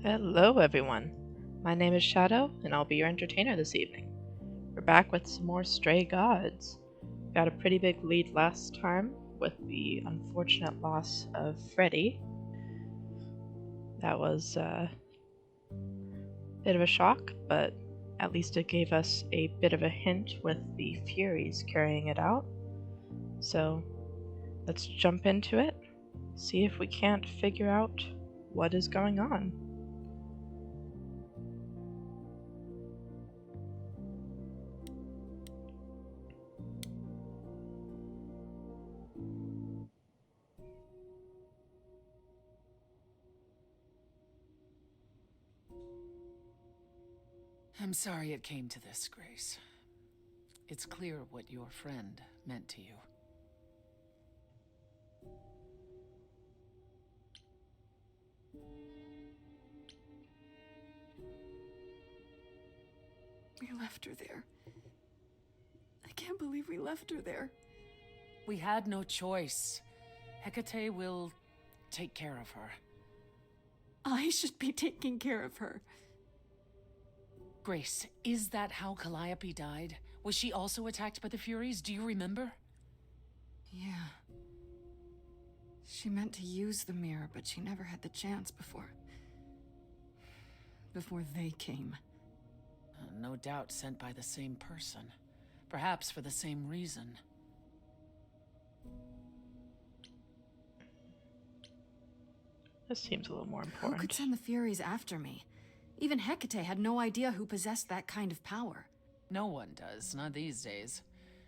Hello, everyone. My name is Shadow, and I'll be your entertainer this evening. We're back with some more Stray Gods. Got a pretty big lead last time with the unfortunate loss of Freddy. That was a bit of a shock, but at least it gave us a bit of a hint with the Furies carrying it out. So let's jump into it, see if we can't figure out what is going on. I'm sorry it came to this, Grace. It's clear what your friend meant to you. We left her there. I can't believe we left her there. We had no choice. Hecate will take care of her. I should be taking care of her. Grace, is that how Calliope died? Was she also attacked by the Furies? Do you remember? Yeah. She meant to use the mirror, but she never had the chance before they came. No doubt sent by the same person. Perhaps for the same reason. This seems a little more Who important. could send the Furies after me? Even Hecate had no idea who possessed that kind of power. No one does, not these days.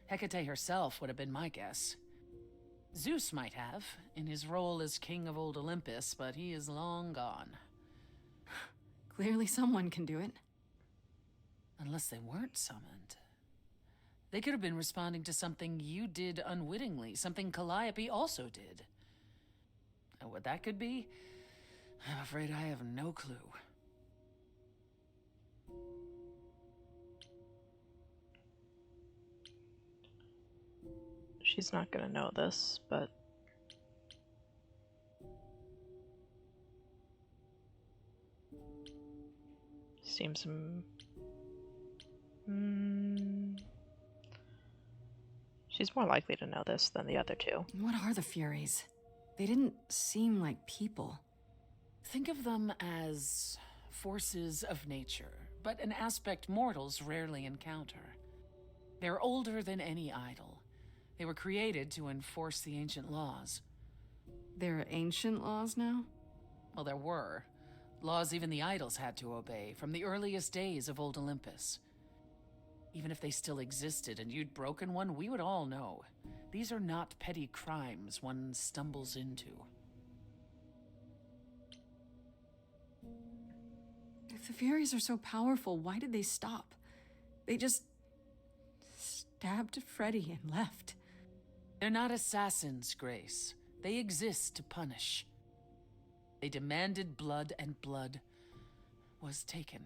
Hecate herself would have been my guess. Zeus might have, in his role as king of Old Olympus, but he is long gone. Clearly someone can do it. Unless they weren't summoned. They could have been responding to something you did unwittingly, something Calliope also did. And what that could be, I'm afraid I have no clue. She's not gonna know this, but seems she's more likely to know this than the other two. What are the Furies? They didn't seem like people. Think of them as forces of nature, but an aspect mortals rarely encounter. They're older than any idol. They were created to enforce the ancient laws. There are ancient laws now? Well, there were. Laws even the idols had to obey, from the earliest days of Old Olympus. Even if they still existed and you'd broken one, we would all know. These are not petty crimes one stumbles into. If the Furies are so powerful, why did they stop? They just stabbed Freddy and left. They're not assassins, Grace. They exist to punish. They demanded blood, and blood was taken.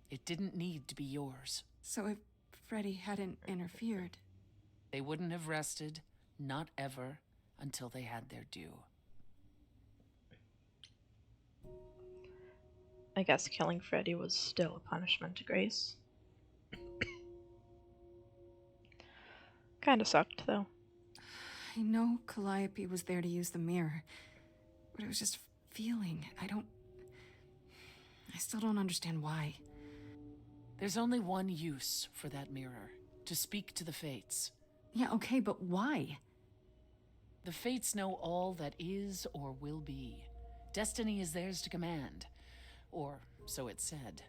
It didn't need to be yours. So if Freddy hadn't interfered... They wouldn't have rested, not ever, until they had their due. I guess killing Freddy was still a punishment to Grace. Kinda sucked, though. I know Calliope was there to use the mirror, but it was just feeling. I still don't understand why. There's only one use for that mirror, to speak to the Fates. Yeah, okay, but why? The Fates know all that is or will be. Destiny is theirs to command. Or so it's said.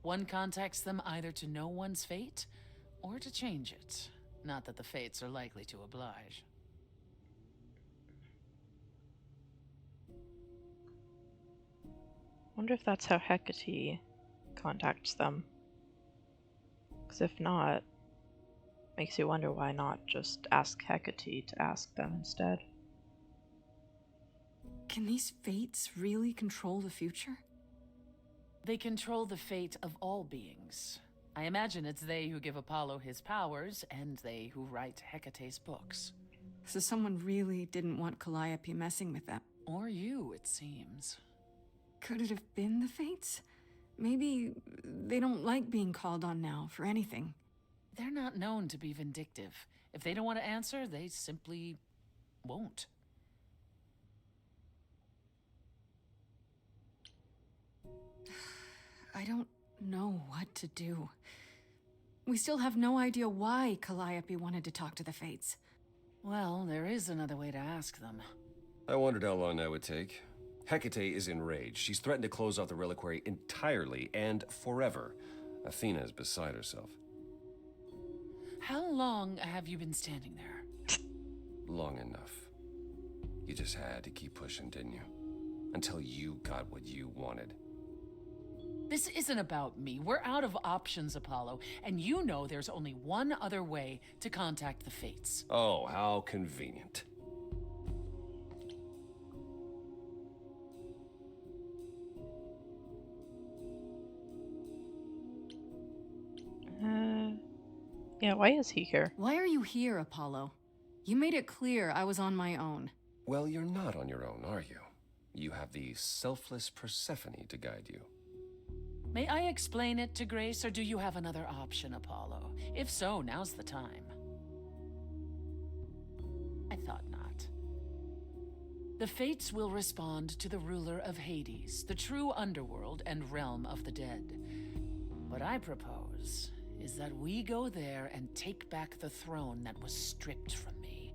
One contacts them either to know one's fate, or to change it. Not that the Fates are likely to oblige. Wonder if that's how Hecate contacts them. Because if not, makes you wonder why not just ask Hecate to ask them instead. Can these Fates really control the future? They control the fate of all beings. I imagine it's they who give Apollo his powers, and they who write Hecate's books. So someone really didn't want Calliope messing with them. Or you, it seems. Could it have been the Fates? Maybe they don't like being called on now for anything. They're not known to be vindictive. If they don't want to answer, they simply won't. I don't know what to do. We still have no idea why Calliope wanted to talk to the Fates. Well, there is another way to ask them. I wondered how long that would take. Hecate is enraged. She's threatened to close off the reliquary entirely and forever. Athena is beside herself. How long have you been standing there? Long enough. You just had to keep pushing, didn't you? Until you got what you wanted. This isn't about me. We're out of options, Apollo, and you know there's only one other way to contact the Fates. Oh, how convenient. Yeah, why is he here? Why are you here, Apollo? You made it clear I was on my own. Well, you're not on your own, are you? You have the selfless Persephone to guide you. May I explain it to Grace, or do you have another option, Apollo? If so, now's the time. I thought not. The Fates will respond to the ruler of Hades, the true underworld and realm of the dead. What I propose is that we go there and take back the throne that was stripped from me.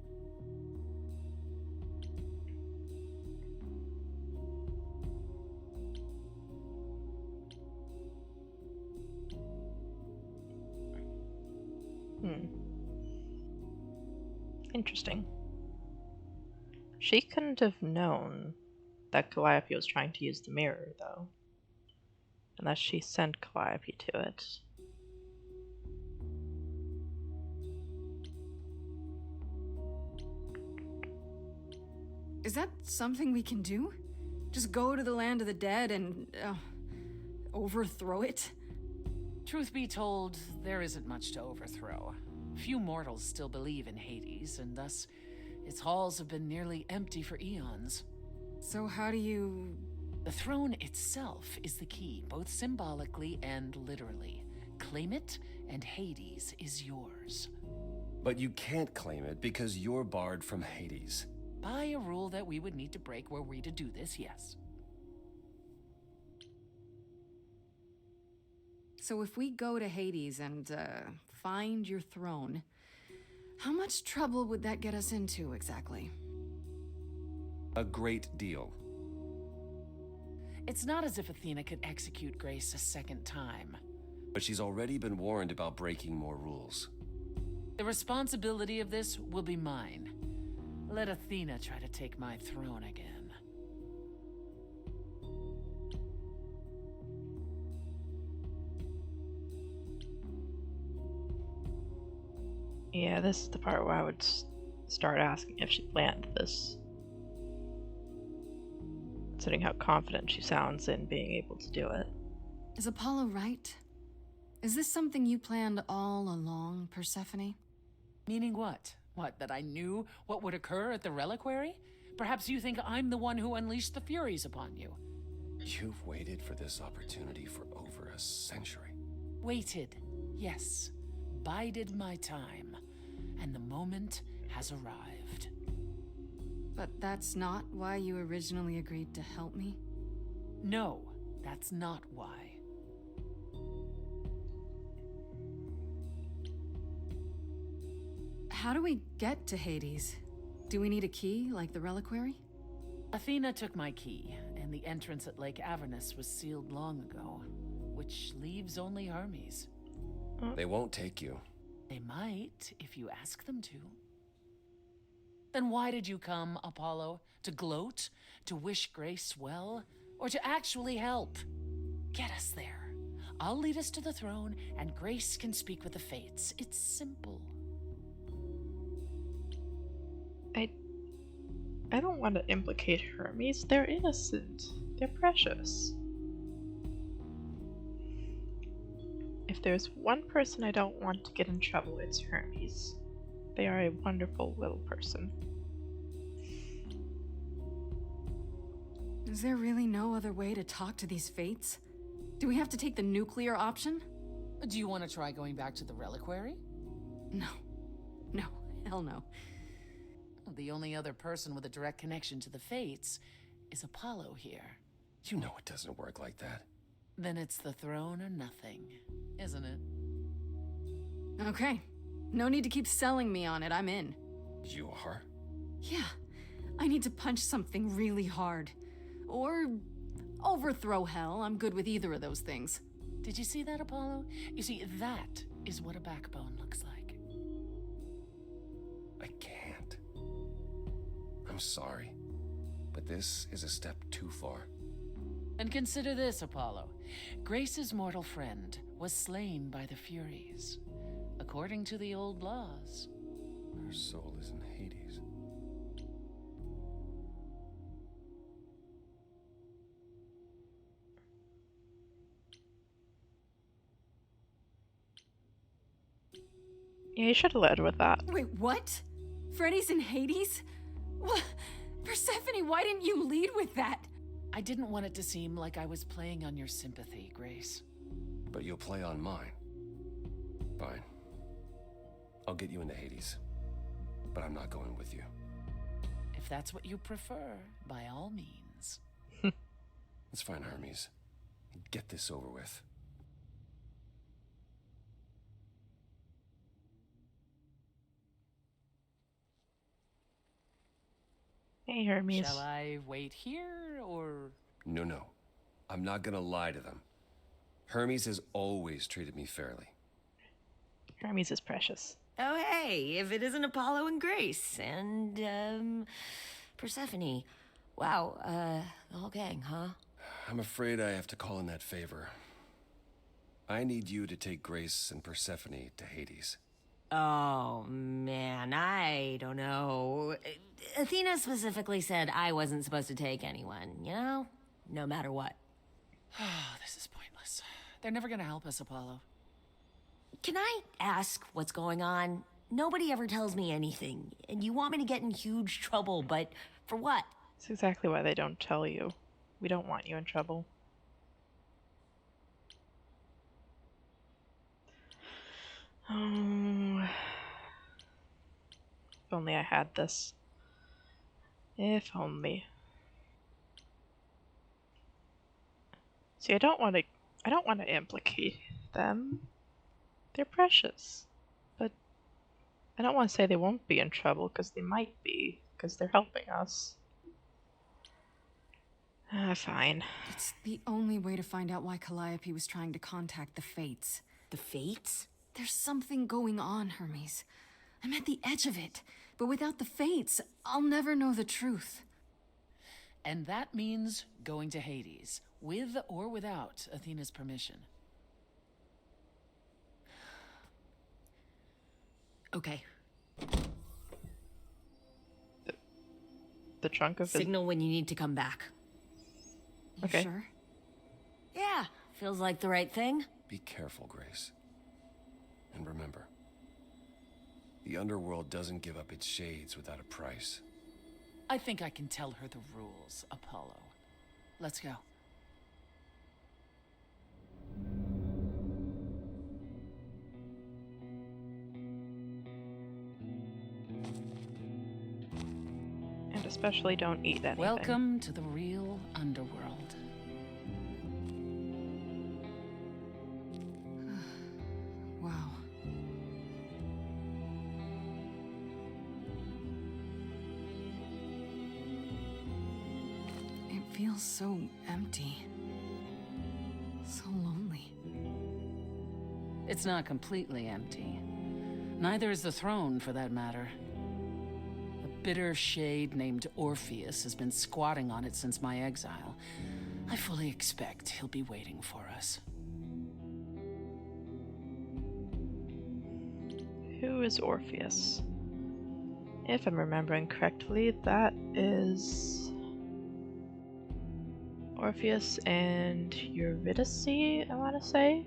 Interesting. She couldn't have known that Calliope was trying to use the mirror, though. Unless she sent Calliope to it. Is that something we can do? Just go to the land of the dead and, overthrow it? Truth be told, there isn't much to overthrow. Few mortals still believe in Hades, and thus its halls have been nearly empty for eons. So how do you... The throne itself is the key, both symbolically and literally. Claim it, and Hades is yours. But you can't claim it because you're barred from Hades. By a rule that we would need to break were we to do this, yes. So if we go to Hades and, find your throne, how much trouble would that get us into, exactly? A great deal. It's not as if Athena could execute Grace a second time. But she's already been warned about breaking more rules. The responsibility of this will be mine. Let Athena try to take my throne again. Yeah, this is the part where I would start asking if she planned this. Considering how confident she sounds in being able to do it. Is Apollo right? Is this something you planned all along, Persephone? Meaning what? What, that I knew what would occur at the reliquary? Perhaps you think I'm the one who unleashed the Furies upon you. You've waited for this opportunity for over a century. Waited, yes. Bided my time. And the moment has arrived. But that's not why you originally agreed to help me? No, that's not why. How do we get to Hades? Do we need a key, like the reliquary? Athena took my key, and the entrance at Lake Avernus was sealed long ago, which leaves only Hermes. They won't take you. They might, if you ask them to. Then why did you come, Apollo? To gloat? To wish Grace well? Or to actually help? Get us there. I'll lead us to the throne, and Grace can speak with the Fates. It's simple. I don't want to implicate Hermes. They're innocent. They're precious. If there's one person I don't want to get in trouble, it's Hermes. They are a wonderful little person. Is there really no other way to talk to these fates? Do we have to take the nuclear option? Do you want to try going back to the reliquary? No. No, hell no. The only other person with a direct connection to the fates is Apollo here. You know it doesn't work like that. Then it's the throne or nothing, isn't it? Okay. No need to keep selling me on it, I'm in. You are? Yeah. I need to punch something really hard. Or overthrow hell. I'm good with either of those things. Did you see that, Apollo? You see, that is what a backbone looks like. I can't. I'm sorry, but this is a step too far. And consider this, Apollo. Grace's mortal friend was slain by the Furies, according to the old laws. Her soul is in Hades. Yeah, you should have led with that. Wait, what? Freddy's in Hades? What? Persephone, why didn't you lead with that? I didn't want it to seem like I was playing on your sympathy, Grace. But you'll play on mine. Fine. I'll get you into Hades. But I'm not going with you. If that's what you prefer, by all means. It's fine, Hermes. Get this over with. Hey, Hermes. Shall I wait here, or...? No. I'm not gonna lie to them. Hermes has always treated me fairly. Hermes is precious. Oh, hey, if it isn't Apollo and Grace, and, Persephone. Wow, the whole gang, huh? I'm afraid I have to call in that favor. I need you to take Grace and Persephone to Hades. Oh, man, I don't know. Athena specifically said I wasn't supposed to take anyone, you know? No matter what. This is pointless. They're never gonna help us, Apollo. Can I ask what's going on? Nobody ever tells me anything, and you want me to get in huge trouble, but for what? It's exactly why they don't tell you. We don't want you in trouble. Oh, if only I had this. If only. See, I don't want to implicate them. They're precious. But I don't want to say they won't be in trouble, because they might be, because they're helping us. Fine. It's the only way to find out why Calliope was trying to contact the Fates. The Fates? There's something going on, Hermes. I'm at the edge of it. But without the Fates, I'll never know the truth. And that means going to Hades, with or without Athena's permission. Okay. The trunk of his... Signal when you need to come back. You Okay. sure? Yeah, feels like the right thing. Be careful, Grace. And remember, the Underworld doesn't give up its shades without a price. I think I can tell her the rules, Apollo. Let's go. And especially don't eat anything. Welcome to the real Underworld. Wow. It feels so empty. So lonely. It's not completely empty. Neither is the throne, for that matter. A bitter shade named Orpheus has been squatting on it since my exile. I fully expect he'll be waiting for us. Who is Orpheus? If I'm remembering correctly, that is Orpheus and Eurydice, I want to say.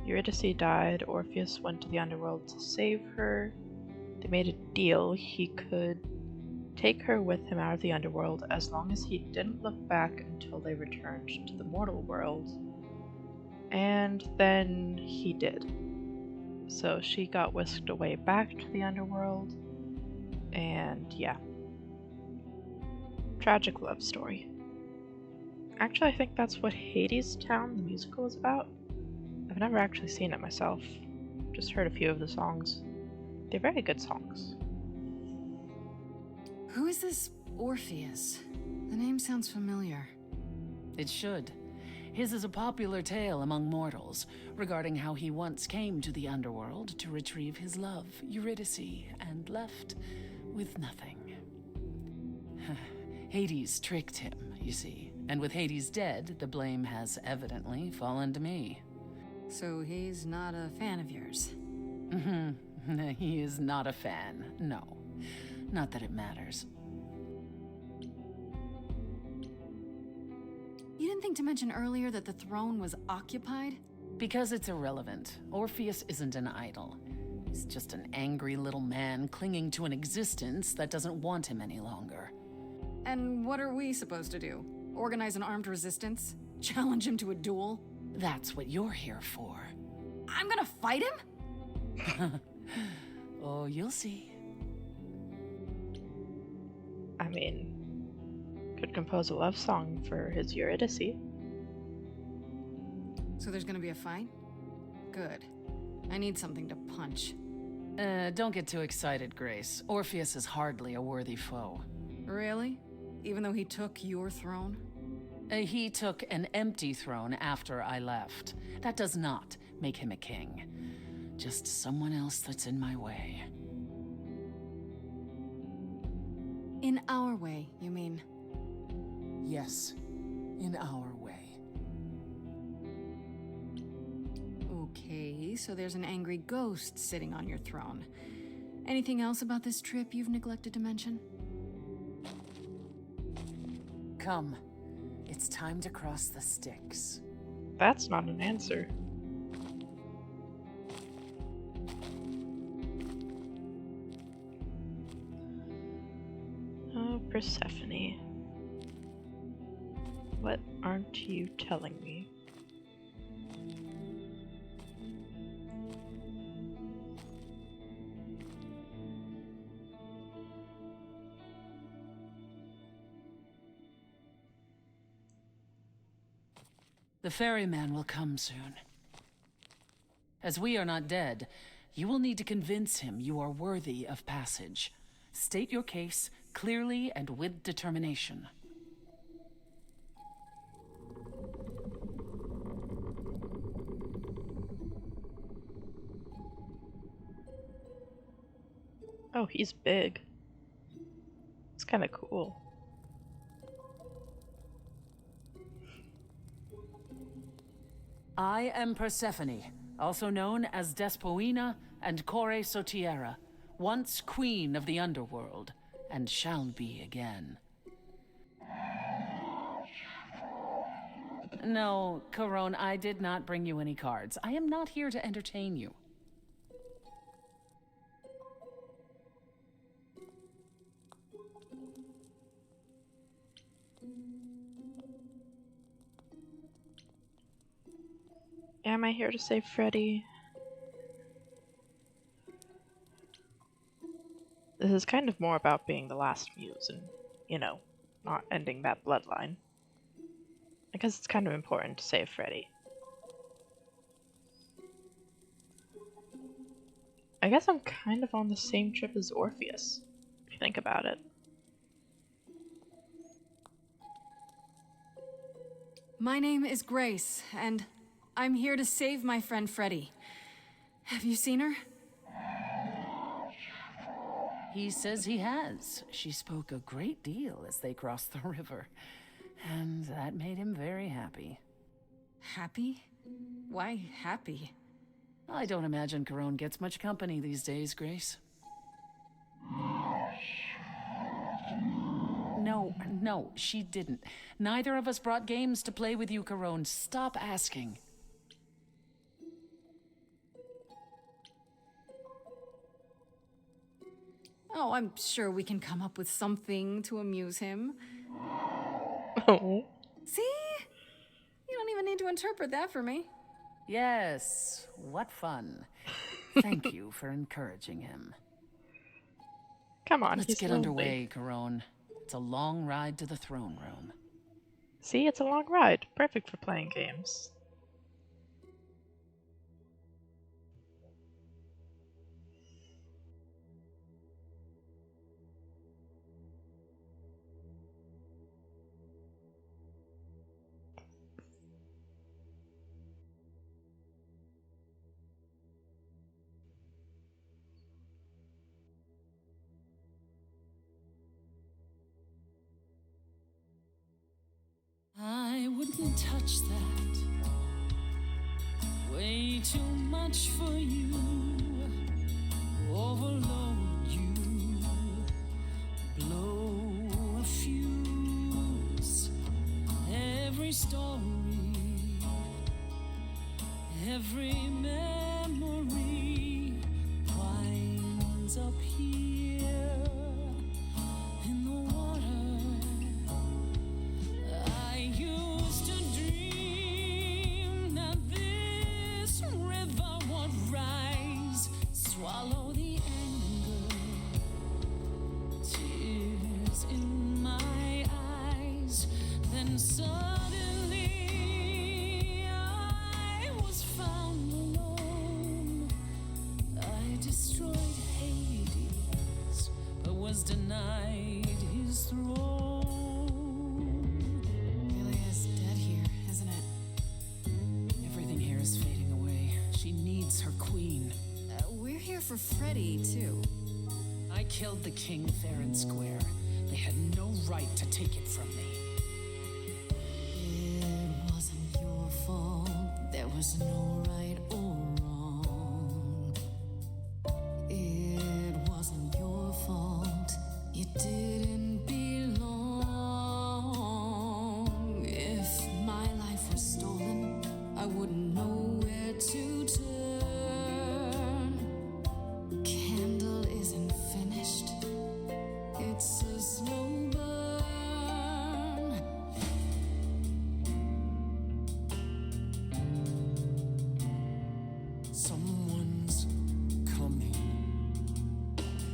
Eurydice died, Orpheus went to the Underworld to save her. They made a deal. He could take her with him out of the underworld as long as he didn't look back until they returned to the mortal world. And then he did. So she got whisked away back to the underworld, and yeah. Tragic love story. Actually, I think that's what Hades Town, the musical, is about. I've never actually seen it myself, just heard a few of the songs. They're very good songs. Who is this Orpheus? The name sounds familiar. It should. His is a popular tale among mortals regarding how he once came to the underworld to retrieve his love, Eurydice, and left with nothing. Hades tricked him, you see, and with Hades dead, the blame has evidently fallen to me. So he's not a fan of yours? He is not a fan, no. Not that it matters. You didn't think to mention earlier that the throne was occupied? Because it's irrelevant. Orpheus isn't an idol. He's just an angry little man clinging to an existence that doesn't want him any longer. And what are we supposed to do? Organize an armed resistance? Challenge him to a duel? That's what you're here for. I'm gonna fight him? Oh, you'll see. I mean, could compose a love song for his Eurydice. So there's gonna be a fight? Good. I need something to punch. Don't get too excited, Grace. Orpheus is hardly a worthy foe. Really? Even though he took your throne? He took an empty throne after I left. That does not make him a king. Just someone else that's in my way. In our way, you mean? Yes, in our way. Okay, so there's an angry ghost sitting on your throne. Anything else about this trip you've neglected to mention? Come. It's time to cross the Styx. That's not an answer. Oh, Persephone. What aren't you telling me? The ferryman will come soon. As we are not dead, you will need to convince him you are worthy of passage. State your case clearly and with determination. Oh, he's big. It's kind of cool. I am Persephone, also known as Despoina and Kore Sotiera, once queen of the Underworld, and shall be again. No, Corone, I did not bring you any cards. I am not here to entertain you. Am I here to save Freddy? This is kind of more about being the last Muse and, you know, not ending that bloodline. I guess it's kind of important to save Freddy. I guess I'm kind of on the same trip as Orpheus, if you think about it. My name is Grace, and I'm here to save my friend Freddy. Have you seen her? He says he has. She spoke a great deal as they crossed the river, and that made him very happy. Happy? Why happy? I don't imagine Corone gets much company these days, Grace. No, she didn't. Neither of us brought games to play with you, Corone. Stop asking. Oh, I'm sure we can come up with something to amuse him. Oh. See? You don't even need to interpret that for me. Yes, what fun. Thank you for encouraging him. Come on, Let's he's get lonely. underway, Corone. It's a long ride to the throne room. See, it's a long ride. Perfect for playing games. I wouldn't touch that. Way too much for you. Overload you. Blow a fuse. Every story, every memory winds up here in the water. I used to dream that this river would rise, swallow the anger, tears in my eyes. Then suddenly I was found alone. I destroyed Hades, but was denied his throne. Really is dead here, isn't it? Everything here is fading away. She needs her queen. We're here for Freddy, too. I killed the king fair and square. They had no right to take it from me. It wasn't your fault. There was no right or wrong. It wasn't your fault. You didn't belong. If my life was stolen, I wouldn't know where to turn. Candle isn't finished. It's a slow burn. Someone's coming.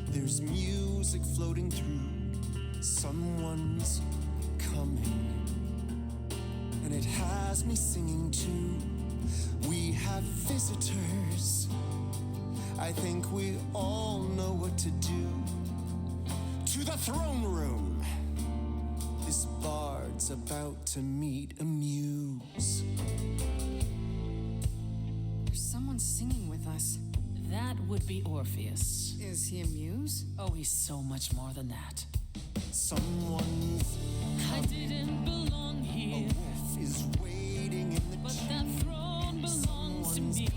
There's music floating through. Someone's coming. And it has me singing too. We have visitors. I think we all know what to do. To the throne room. This bard's about to meet a muse. There's someone singing with us. That would be Orpheus. Is he a muse? Oh, he's so much more than that. Someone's I didn't belong a here, wolf is waiting in the but that throne belongs to me.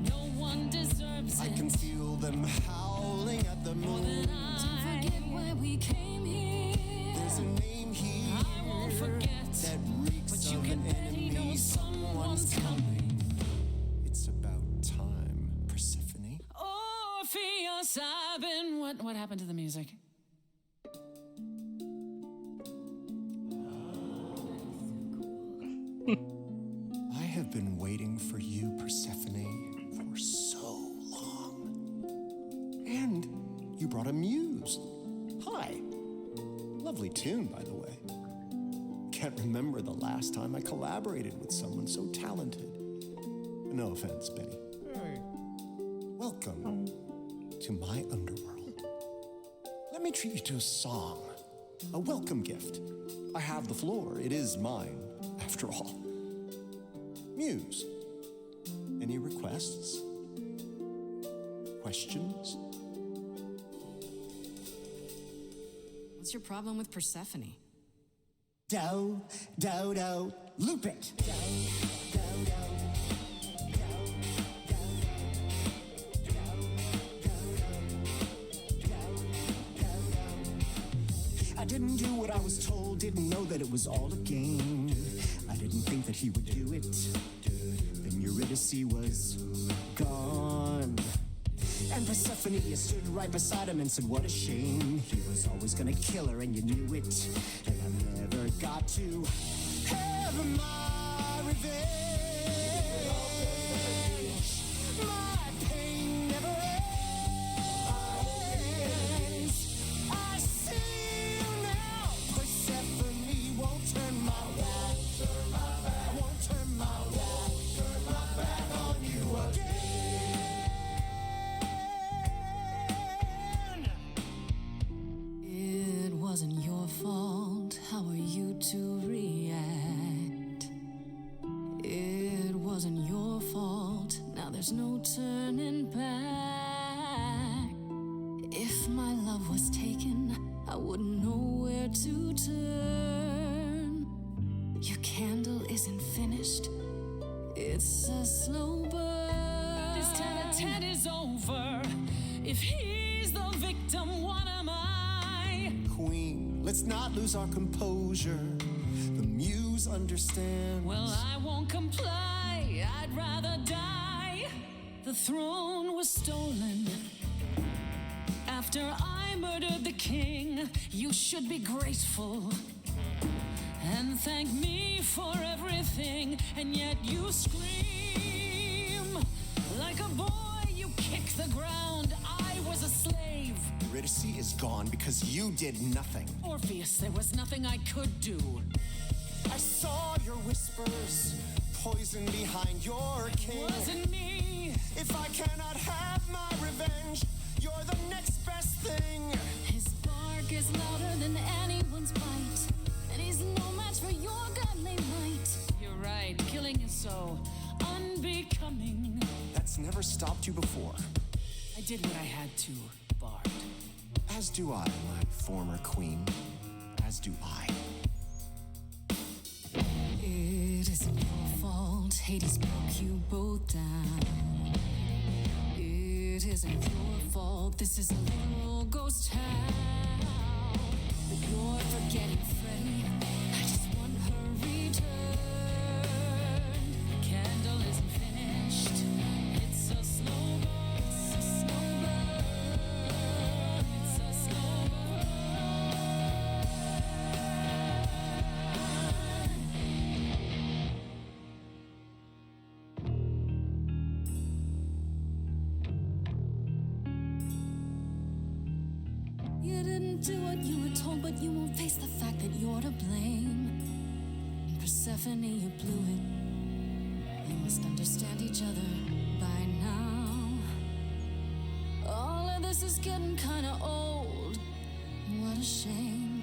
No one deserves I it. can feel them howling at the moon. Don't forget why we came here. There's a name here I won't forget, that reeks but you of can an bet he enemy. knows someone's coming. It's about time, Persephone. Orpheus, I've been... What happened to the music? I have been waiting for you, Persephone, for so long. And you brought a muse. Hi. Lovely tune, by the way. Can't remember the last time I collaborated with someone so talented. No offense, Benny. Welcome to my underworld. Let me treat you to a song, a welcome gift. I have the floor. It is mine, after all. Muse, any requests? Questions? What's your problem with Persephone? Dow, dow, dow, loop it. Dow, dow, dow. I didn't do what I was told, didn't know that it was all a game. I didn't think that he would do it. Then Eurydice was gone. And Persephone stood right beside him and said, what a shame. He was always gonna kill her and you knew it. And I never got to have my revenge. My pain never ends. I see you now. Persephone won't turn my back. Won't turn my back on you again. It wasn't your fault. How are you to react? It wasn't your fault. Now there's no turning back. If my love was taken, I wouldn't know where to turn. Your candle isn't finished. It's a slow burn. This tete-a-tete is over. If he's the victim, what am I? Queen, let's not lose our composure. The Muse understands. Well, I won't comply. I'd rather die. The throne was stolen after I murdered the king. You should be grateful and thank me for everything. And yet you scream like a boy. You kick the ground. I was a slave. Eurydice is gone because you did nothing. Orpheus, there was nothing I could do. I saw your whispers, poison behind your king. Wasn't me. If I cannot have my revenge, you're the next best thing. His bark is louder than anyone's bite, and he's no match for your godly might. You're right. Killing is so unbecoming. That's never stopped you before. I did what I had to, Bard. As do I, my former queen. As do I. It isn't your fault. Hades broke you both down. It isn't your fault. This is a literal ghost town. But you're forgetting Freddie. I just want her return. Candle isn't finished. It's a slow burn. It's a slow burn. It's a slow burn. You didn't do what you were told, but you won't face the fact that you're to blame. Persephone, you blew it. You must understand each other by now. All of this is getting kinda old. What a shame.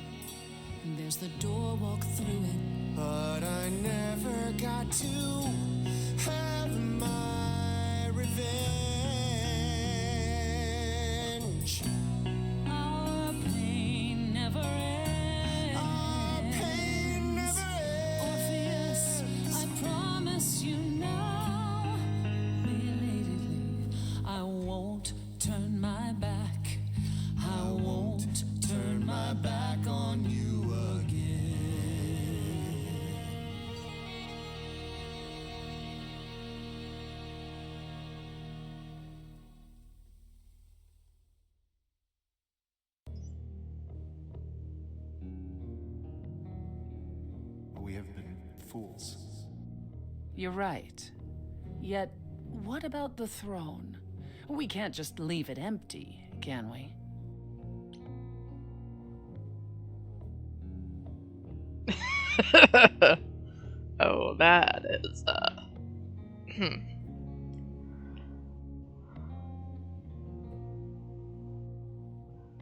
There's the door, walk through it. But I never got to have my revenge. Our pain never ends. Our pain never Orpheus, I promise you now, belatedly, I won't turn my back. I won't turn my back on you again. We have been fools. You're right. Yet, what about the throne? We can't just leave it empty, can we? Oh, that is,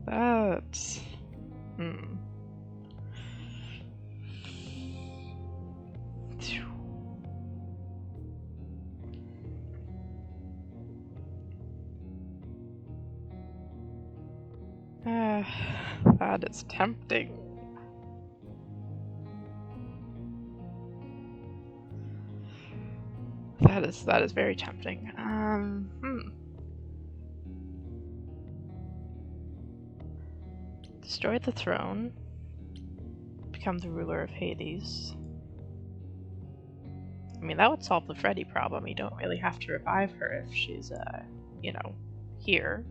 That's... Phew. That is tempting. That is very tempting. Destroy the throne. Become the ruler of Hades. I mean, that would solve the Freddy problem. You don't really have to revive her if she's, you know, here.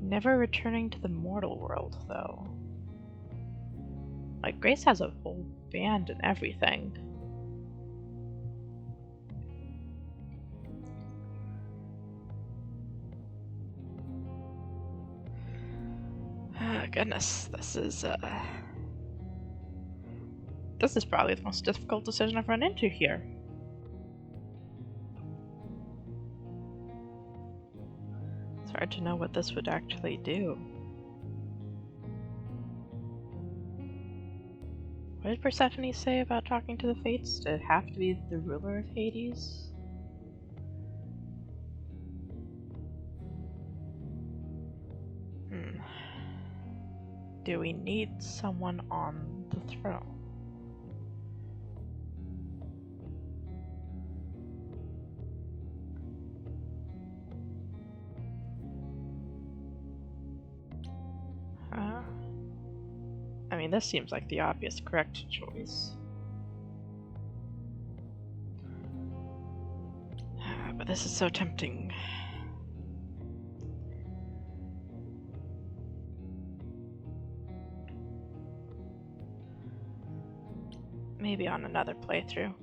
Never returning to the mortal world, though. Like, Grace has a whole band and everything. Oh, goodness, this is probably the most difficult decision I've run into here. It's hard to know what this would actually do. What did Persephone say about talking to the Fates? Did it have to be the ruler of Hades? Do we need someone on the throne? I mean, this seems like the obvious correct choice. But this is so tempting. Maybe on another playthrough.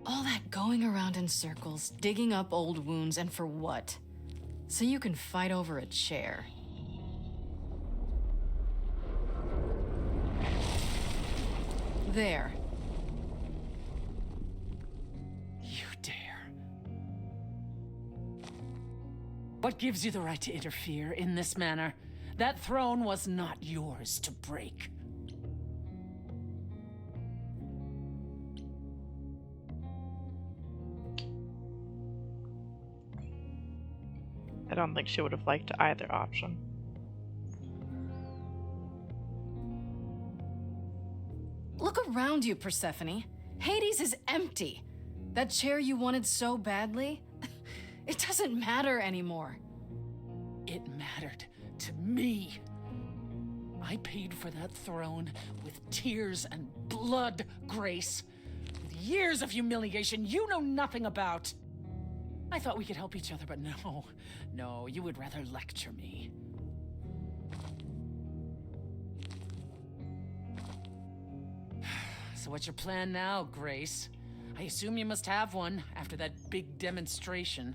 All that going around in circles, digging up old wounds, and for what? So you can fight over a chair. There. You dare. What gives you the right to interfere in this manner? That throne was not yours to break. I don't think she would have liked either option. Look around you, Persephone. Hades is empty. That chair you wanted so badly, it doesn't matter anymore. It mattered to me. I paid for that throne with tears and blood, Grace. With years of humiliation you know nothing about. I thought we could help each other, but no, you would rather lecture me. So what's your plan now, Grace? I assume you must have one after that big demonstration.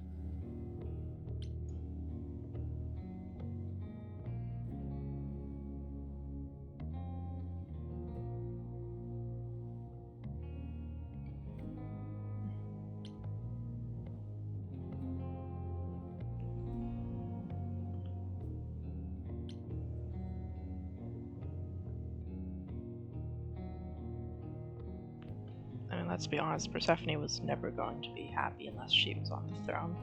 I mean, let's be honest, Persephone was never going to be happy unless she was on the throne.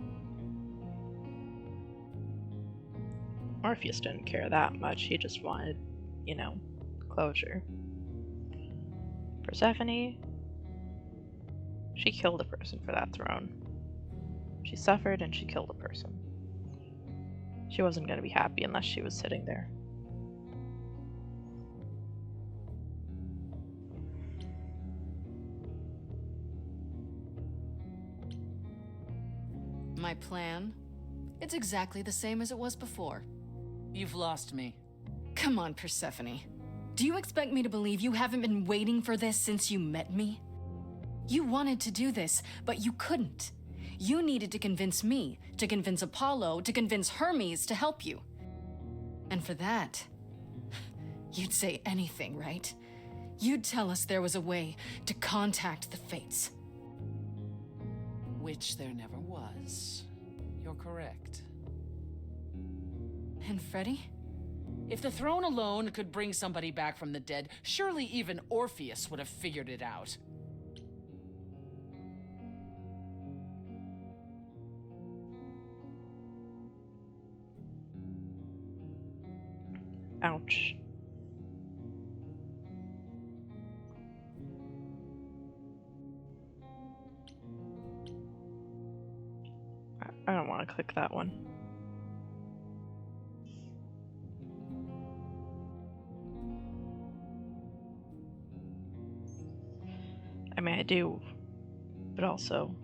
Orpheus didn't care that much, he just wanted, closure. Persephone, she killed a person for that throne. She suffered and she killed a person. She wasn't going to be happy unless she was sitting there. My plan? It's exactly the same as it was before. You've lost me. Come on, Persephone. Do you expect me to believe you haven't been waiting for this since you met me? You wanted to do this, but you couldn't. You needed to convince me, to convince Apollo, to convince Hermes to help you. And for that, you'd say anything, right? You'd tell us there was a way to contact the Fates. Which there never was. You're correct. And Freddy? If the throne alone could bring somebody back from the dead, surely even Orpheus would have figured it out. Ouch. I don't want to click that one. I mean, I do, but also,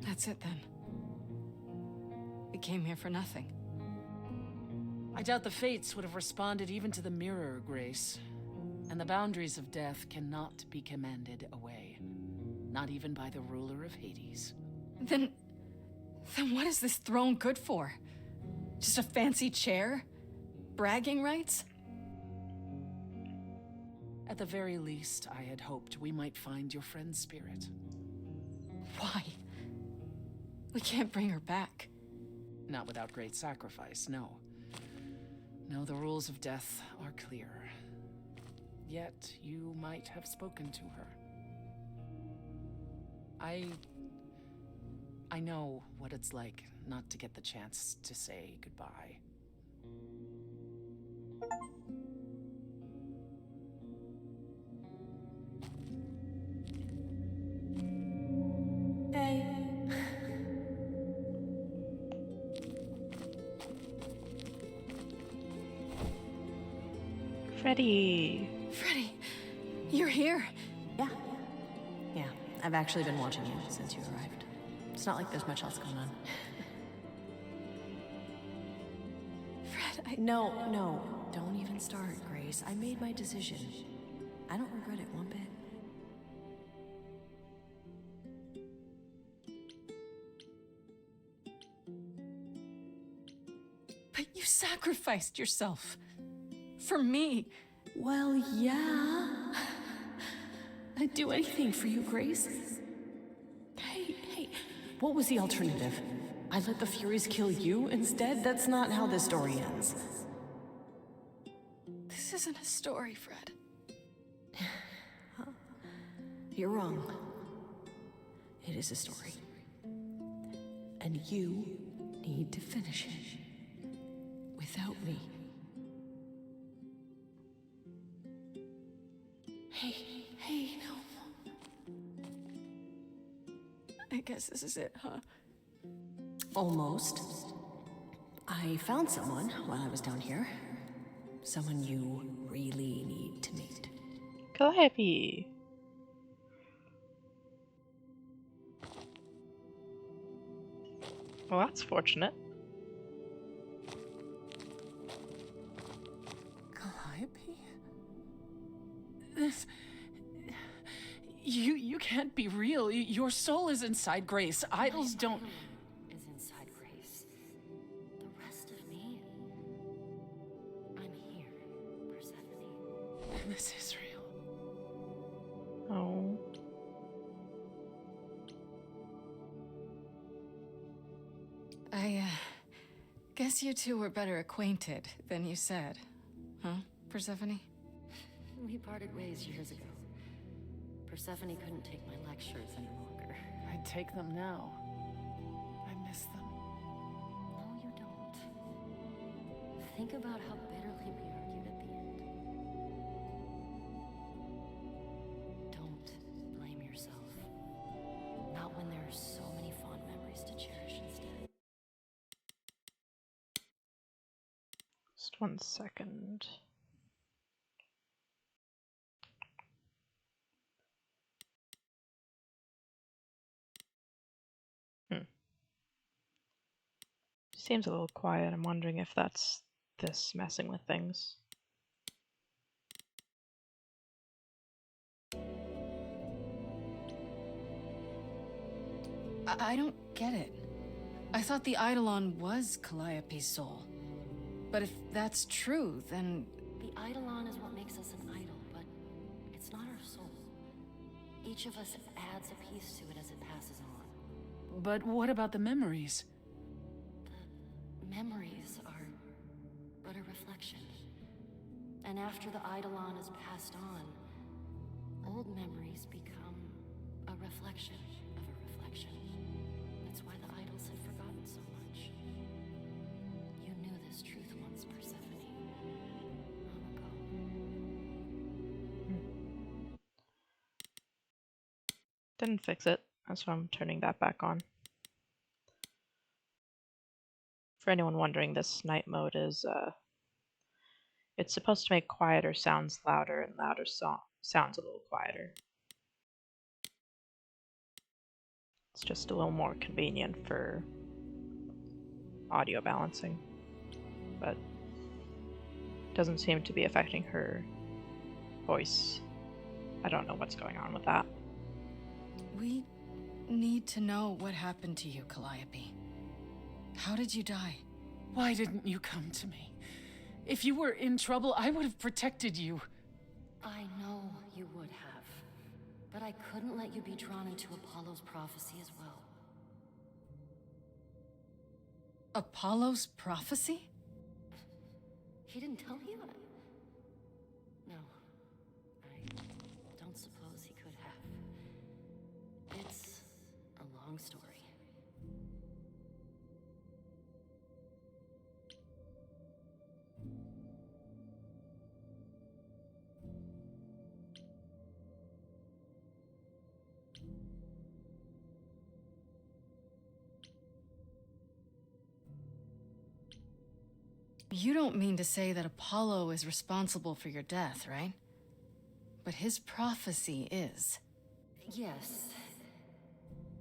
That's it then. We came here for nothing. I doubt the fates would have responded even to the mirror, Grace. And the boundaries of death cannot be commanded away. Not even by the ruler of Hades. Then what is this throne good for? Just a fancy chair? Bragging rights? At the very least, I had hoped we might find your friend's spirit. Why? We can't bring her back. Not without great sacrifice, no. No, the rules of death are clear. Yet, you might have spoken to her. I know what it's like not to get the chance to say goodbye. Hey. Freddy! Freddy, you're here. Yeah, I've actually been watching you since you arrived. It's not like there's much else going on. Fred, No, don't even start, Grace. I made my decision. I don't regret it one bit. But you sacrificed yourself. For me. Well, yeah. I'd do anything for you, Grace. Hey, what was the alternative? I let the Furies kill you instead? That's not how this story ends. This isn't a story, Fred. You're wrong. It is a story. And you need to finish it. Without me. Hey, no. I guess this is it, huh? Almost. I found someone while I was down here. Someone you really need to meet. Calliope! Well, that's fortunate. Calliope? This... You can't be real. Your soul is inside Grace. Idols don't... Is inside Grace. The rest of me... I'm here, Persephone. This is real. Oh. I guess you two were better acquainted than you said. Huh, Persephone? We parted ways years ago. Persephone couldn't take my lectures any longer. I'd take them now. I miss them. No, you don't. Think about how bitterly we argued at the end. Don't blame yourself. Not when there are so many fond memories to cherish instead. Just 1 second. Seems a little quiet. I'm wondering if that's this messing with things. I don't get it. I thought the Eidolon was Calliope's soul. But if that's true, then... The Eidolon is what makes us an idol, but it's not our soul. Each of us adds a piece to it as it passes on. But what about the memories? The memories are but a reflection. And after the Eidolon is passed on, old memories become a reflection of a reflection. That's why the idols have forgotten so much. You knew this truth once, Persephone. Long ago. Didn't fix it. That's why I'm turning that back on. For anyone wondering, this night mode is, it's supposed to make quieter sounds louder and louder sounds a little quieter. It's just a little more convenient for audio balancing, but doesn't seem to be affecting her voice. I don't know what's going on with that. We need to know what happened to you, Calliope. How did you die? Why didn't you come to me? If you were in trouble, I would have protected you. I know you would have, but I couldn't let you be drawn into Apollo's prophecy as well. Apollo's prophecy? He didn't tell you? No, I don't suppose he could have. It's a long story. You don't mean to say that Apollo is responsible for your death, right? But his prophecy is. Yes.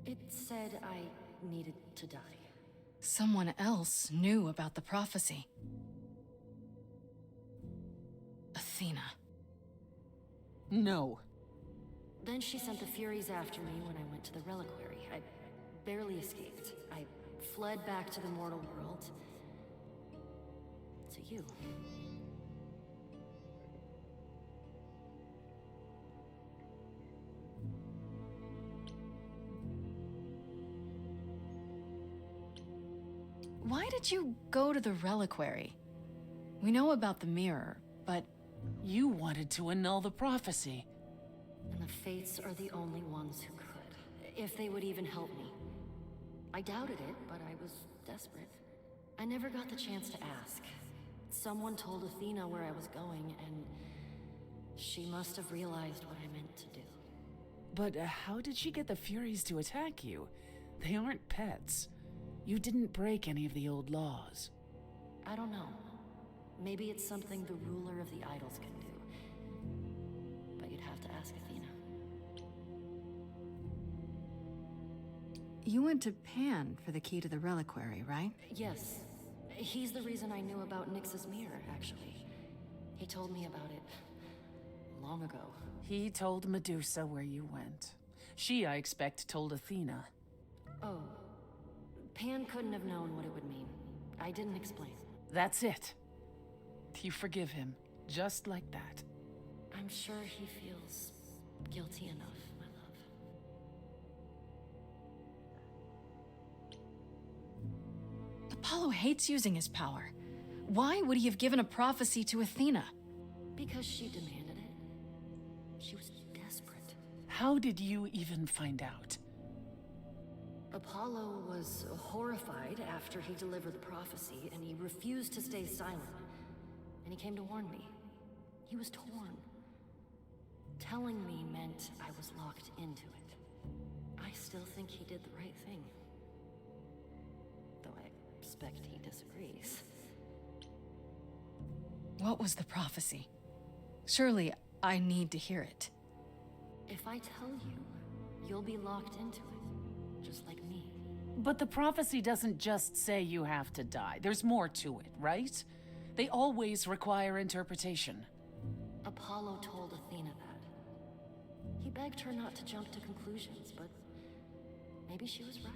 It said I needed to die. Someone else knew about the prophecy. Athena. No. Then she sent the Furies after me when I went to the reliquary. I barely escaped. I fled back to the mortal world. To you. Why did you go to the reliquary? We know about the mirror, but You wanted to annul the prophecy. And the Fates are the only ones who could. If they would even help me. I doubted it, but I was desperate. I never got the chance to ask. Someone told Athena where I was going, and she must have realized what I meant to do. But how did she get the Furies to attack you? They aren't pets. You didn't break any of the old laws. I don't know. Maybe it's something the ruler of the idols can do. But you'd have to ask Athena. you went to Pan for the key to the reliquary, right? Yes. He's the reason I knew about Nyx's mirror, actually. He told me about it long ago. He told Medusa where you went. She, I expect, told Athena. Oh. Pan couldn't have known what it would mean. I didn't explain. That's it. You forgive him, just like that. I'm sure he feels guilty enough, my love. Apollo hates using his power. Why would he have given a prophecy to Athena? Because she demanded it. She was desperate. How did you even find out? Apollo was horrified after he delivered the prophecy, and he refused to stay silent. And he came to warn me. He was torn. Telling me meant I was locked into it. I still think he did the right thing. Though I expect he disagrees. What was the prophecy? Surely I need to hear it. If I tell you, you'll be locked into it, just like me. But the prophecy doesn't just say you have to die. There's more to it, right? They always require interpretation. Apollo told Athena that. He begged her not to jump to conclusions, but maybe she was right.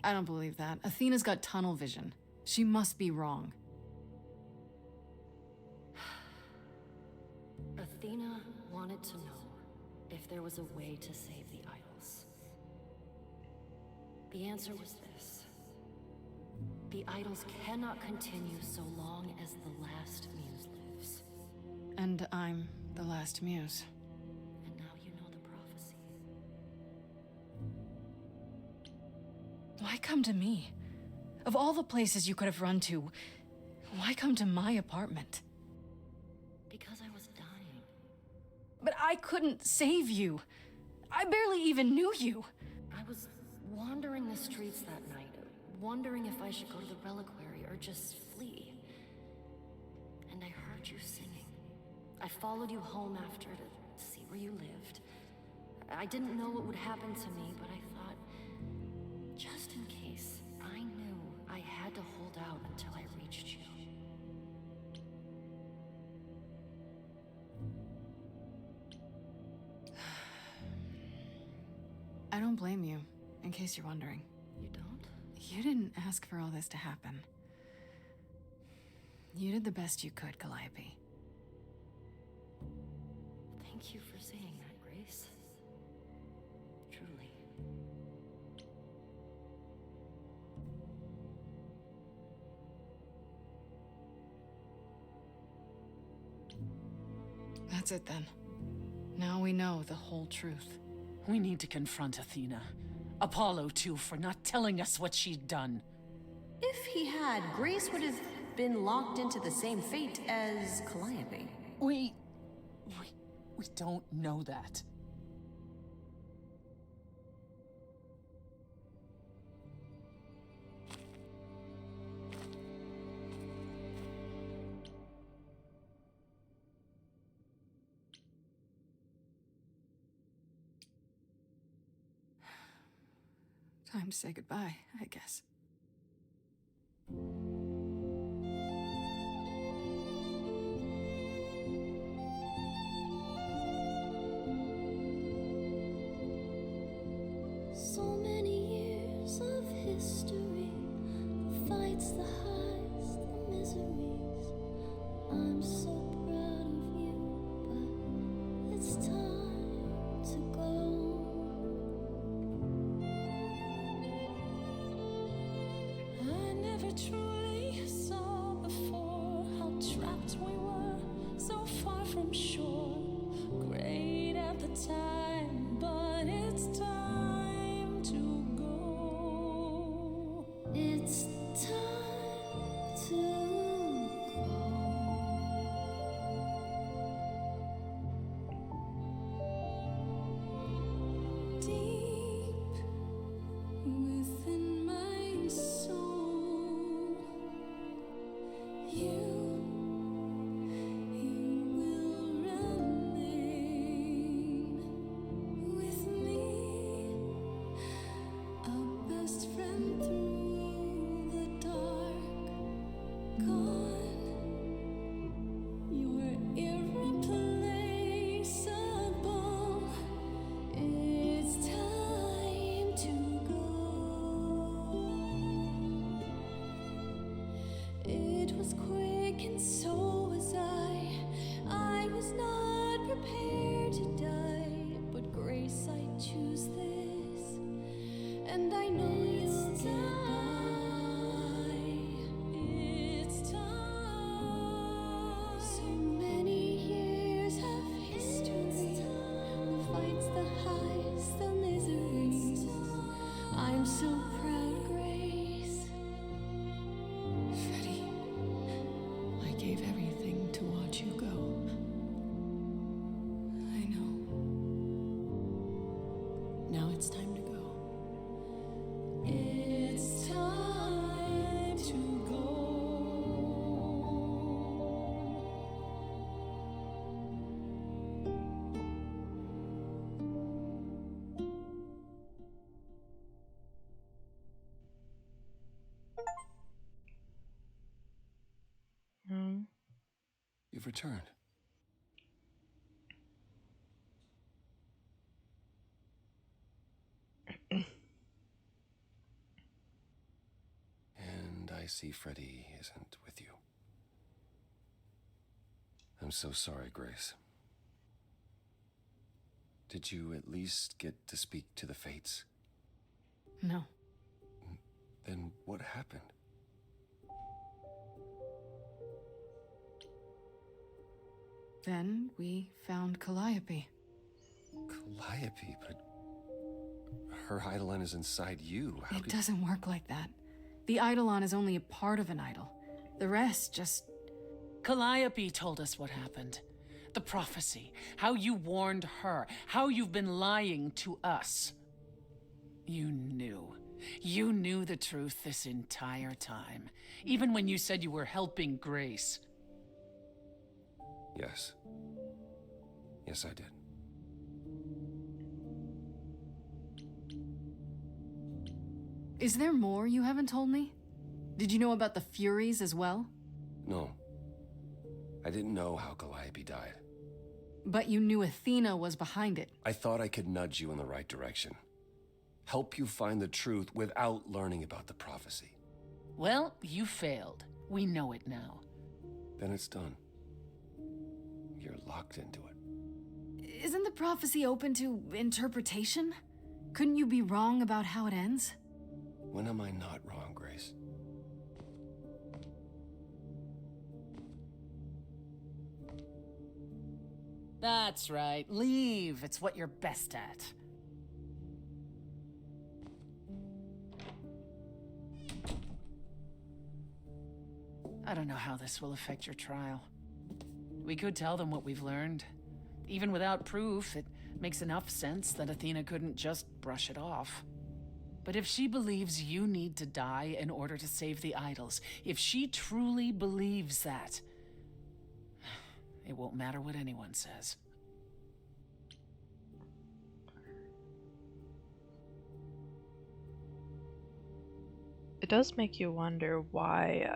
I don't believe that. Athena's got tunnel vision. She must be wrong. Athena wanted to know if there was a way to save the idols. The answer was this. The idols cannot continue so long as the last Muse lives. And I'm the last Muse. And now you know the prophecy. Why come to me? Of all the places you could have run to, why come to my apartment? Because I was dying. But I couldn't save you. I barely even knew you. I was wandering the streets that night, wondering if I should go to the reliquary or just flee. And I heard you singing. I followed you home after to see where you lived. I didn't know what would happen to me, but I thought, just in case, I knew I had to hold out until I reached you. I don't blame you, in case you're wondering. You don't? You didn't ask for all this to happen. You did the best you could, Calliope. Thank you for saying that, Grace. Truly. That's it then. Now we know the whole truth. We need to confront Athena. Apollo, too, for not telling us what she'd done. If he had, Grace would have been locked into the same fate as Calliope. We don't know that. Time to say goodbye, I guess. So many years of history, the fights, the highs, the miseries. I'm so proud of you, but it's time to go. I never truly saw before how trapped we were, so far from shore. Great at the time, but it's time to go. It's time to go. Deep within my soul, you will remain with me, a best friend through the dark. Gone, you're irreplaceable. It's time to go. It was quick and so was I. I was not prepared to die, but Grace, I choose this, and I know you'll get by. It's time. So many years of history, the fights, the highs, the miseries. I'm so proud, Grace. Freddie, I gave everything to watch you go. I know. Now it's time to go. It's time to go. You've returned. And I see Freddy isn't with you. I'm so sorry, Grace. Did you at least get to speak to the Fates? No. Then what happened? Then we found Calliope. Calliope, but her Eidolon is inside you. How It did... doesn't work like that. The Eidolon is only a part of an idol. The rest just... Calliope told us what happened. The prophecy, how you warned her, how you've been lying to us. You knew. You knew the truth this entire time, even when you said you were helping Grace. Yes. Yes, I did. Is there more you haven't told me? Did you know about the Furies as well? No. I didn't know how Calliope died. But you knew Athena was behind it. I thought I could nudge you in the right direction. Help you find the truth without learning about the prophecy. Well, you failed. We know it now. Then it's done. You're locked into it. Isn't the prophecy open to interpretation? Couldn't you be wrong about how it ends? When am I not wrong, Grace? That's right. Leave. It's what you're best at. I don't know how this will affect your trial. We could tell them what we've learned. Even without proof, it makes enough sense that Athena couldn't just brush it off. But if she believes you need to die in order to save the idols, if she truly believes that, it won't matter what anyone says. It does make you wonder why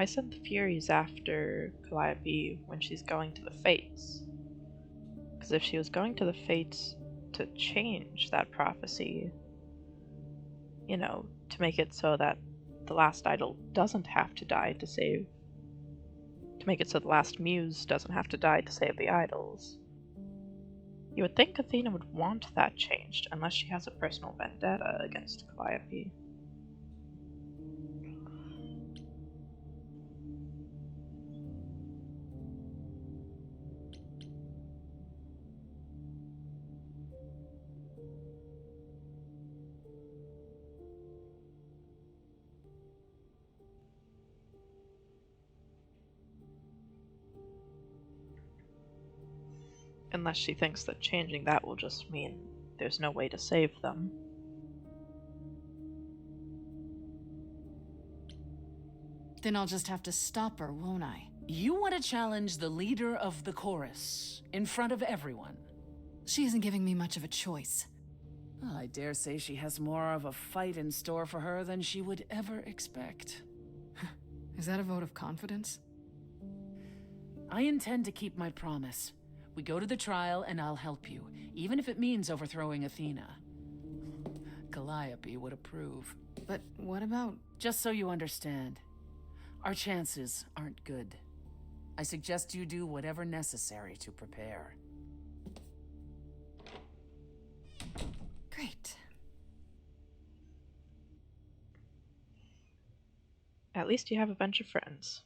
send the Furies after Calliope when she's going to the Fates? Because if she was going to the Fates to change that prophecy, you know, to make it so that the last idol doesn't have to die to save, to make it so the last Muse doesn't have to die to save the idols, you would think Athena would want that changed, unless she has a personal vendetta against Calliope. Unless she thinks that changing that will just mean there's no way to save them. Then I'll just have to stop her, won't I? You want to challenge the leader of the chorus in front of everyone. She isn't giving me much of a choice. I dare say she has more of a fight in store for her than she would ever expect. Is that a vote of confidence? I intend to keep my promise. We go to the trial and I'll help you, even if it means overthrowing Athena. Calliope would approve. But what about... Just so you understand, our chances aren't good. I suggest you do whatever necessary to prepare. Great. At least you have a bunch of friends.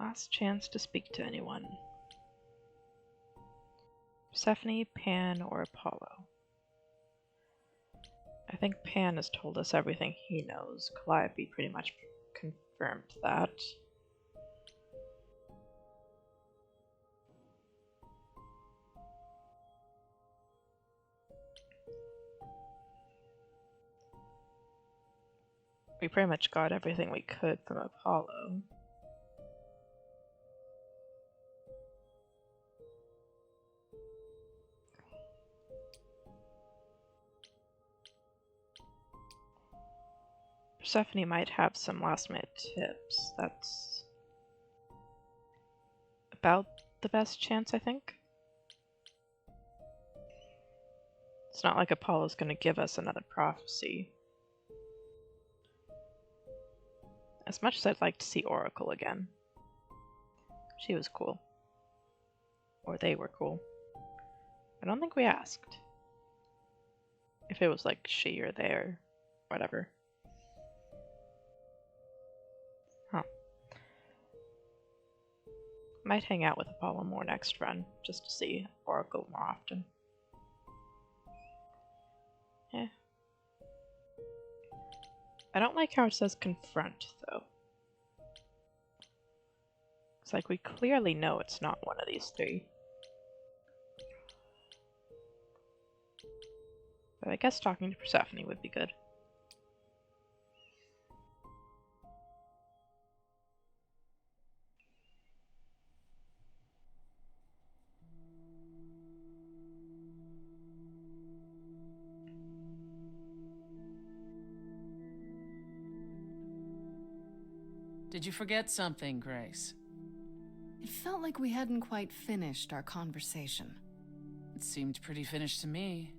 Last chance to speak to anyone. Persephone, Pan, or Apollo? I think Pan has told us everything he knows. Calliope pretty much confirmed that. We pretty much got everything we could from Apollo. Persephone might have some last-minute tips. That's about the best chance, I think. It's not like Apollo's going to give us another prophecy. As much as I'd like to see Oracle again. She was cool. Or they were cool. I don't think we asked. If it was like she or they or whatever. Huh. Might hang out with Apollo more next run, just to see Oracle more often. Yeah. I don't like how it says confront, though. It's like we clearly know it's not one of these three. But I guess talking to Persephone would be good. Did you forget something, Grace? It felt like we hadn't quite finished our conversation. It seemed pretty finished to me.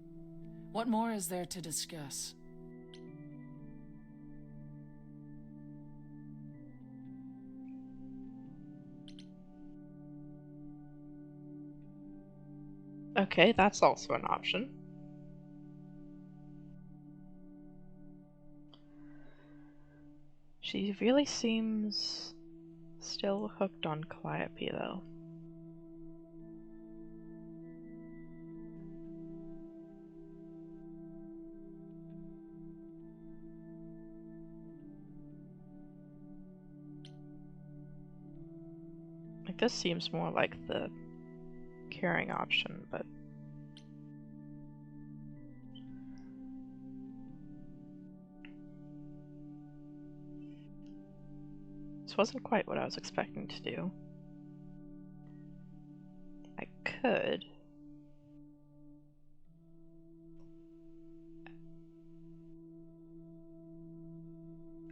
What more is there to discuss? Okay, that's also an option. She really seems still hooked on Calliope, though. Like, this seems more like the caring option, but this wasn't quite what I was expecting to do. I could.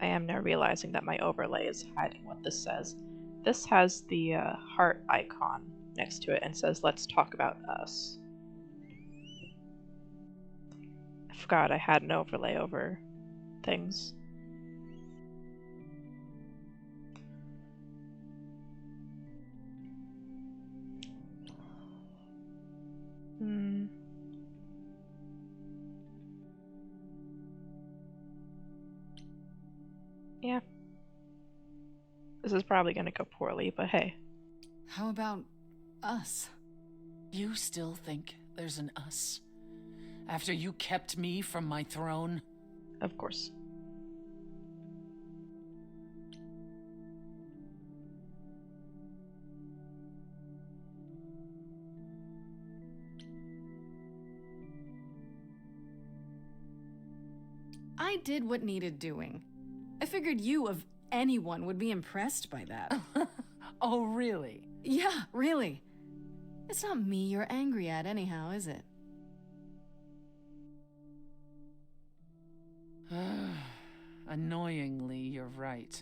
I am now realizing that my overlay is hiding what this says. This has the heart icon next to it and says, "Let's talk about us." I forgot I had an overlay over things. Yeah. This is probably gonna go poorly, but hey. How about us? You still think there's an us? After you kept me from my throne? Of course. I did what needed doing. I figured you, of anyone, would be impressed by that. Oh, really? Yeah, really. It's not me you're angry at anyhow, is it? Annoyingly, you're right.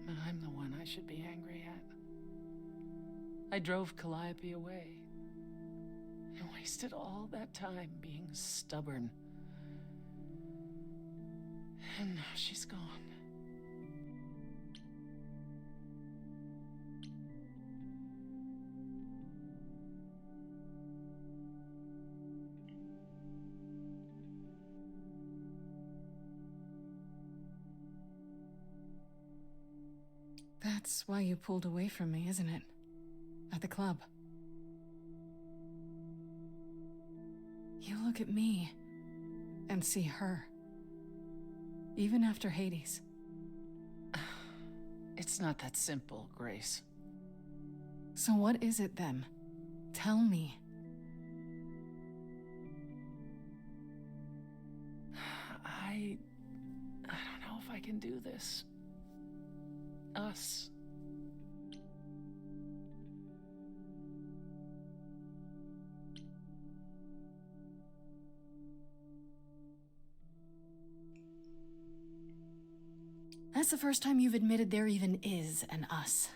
But I'm the one I should be angry at. I drove Calliope away. I wasted all that time being stubborn. And now she's gone. That's why you pulled away from me, isn't it? At the club. You look at me and see her. Even after Hades. It's not that simple, Grace. So what is it then? Tell me. I don't know if I can do this. Us. That's the first time you've admitted there even is an us.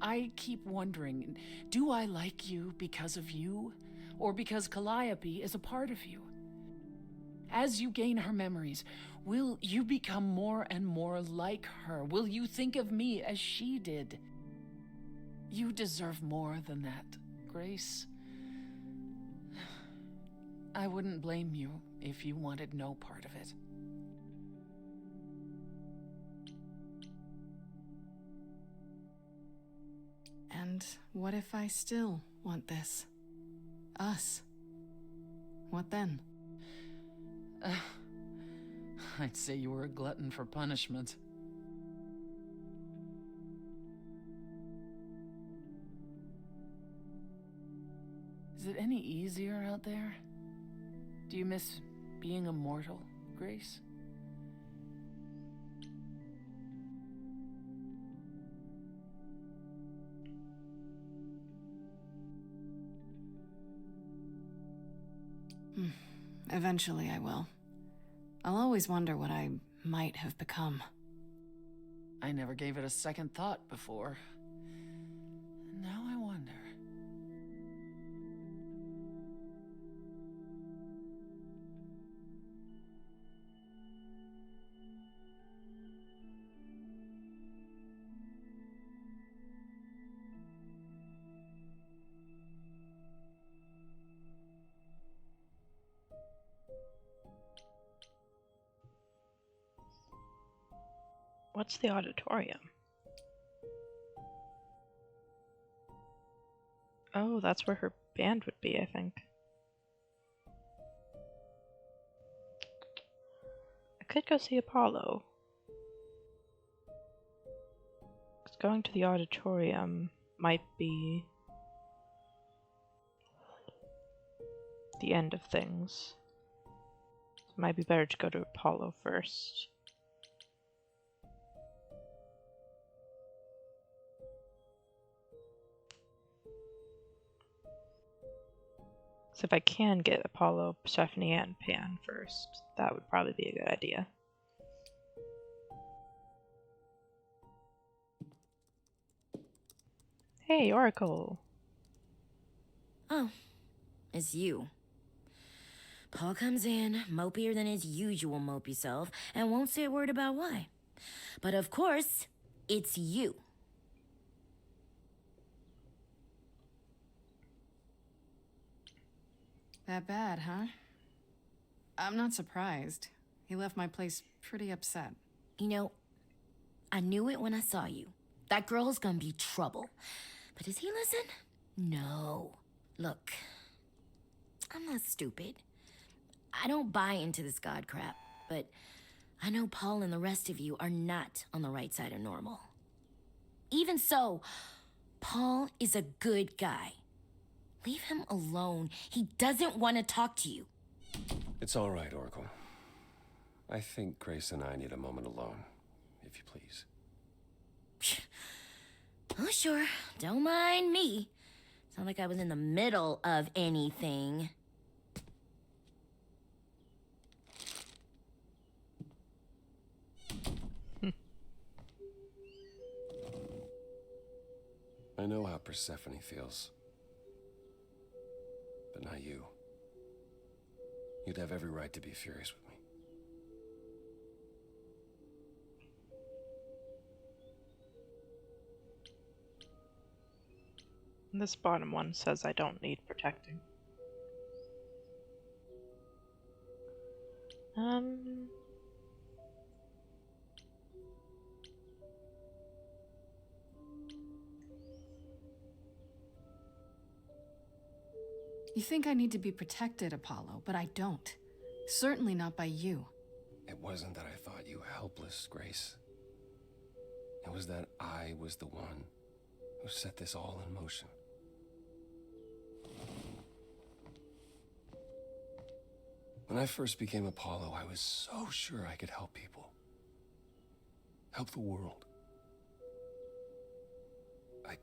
I keep wondering, do I like you because of you? Or because Calliope is a part of you? As you gain her memories, will you become more and more like her? Will you think of me as she did? You deserve more than that, Grace. I wouldn't blame you if you wanted no part of it. And what if I still want this? Us? What then? I'd say you were a glutton for punishment. Is it any easier out there? Do you miss being immortal, Grace? Eventually I will. I'll always wonder what I might have become. I never gave it a second thought before. Now I wonder. What's the auditorium? Oh, that's where her band would be, I think. I could go see Apollo. 'Cause going to the auditorium might be the end of things. It might be better to go to Apollo first. So if I can get Apollo, Persephone, and Pan first, that would probably be a good idea. Hey, Oracle! Oh, it's you. Paul comes in, mopier than his usual mopey self, and won't say a word about why. But of course, it's you. That bad, huh? I'm not surprised. He left my place pretty upset. You know, I knew it when I saw you. That girl's gonna be trouble. But does he listen? No. Look, I'm not stupid. I don't buy into this god crap, but I know Paul and the rest of you are not on the right side of normal. Even so, Paul is a good guy. Leave him alone. He doesn't want to talk to you. It's all right, Oracle. I think Grace and I need a moment alone, if you please. Oh, sure. Don't mind me. It's not like I was in the middle of anything. I know how Persephone feels. But not you. You'd have every right to be furious with me. This bottom one says I don't need protecting. You think I need to be protected, Apollo, but I don't. Certainly not by you. It wasn't that I thought you helpless, Grace. It was that I was the one who set this all in motion. When I first became Apollo, I was so sure I could help people. Help the world. I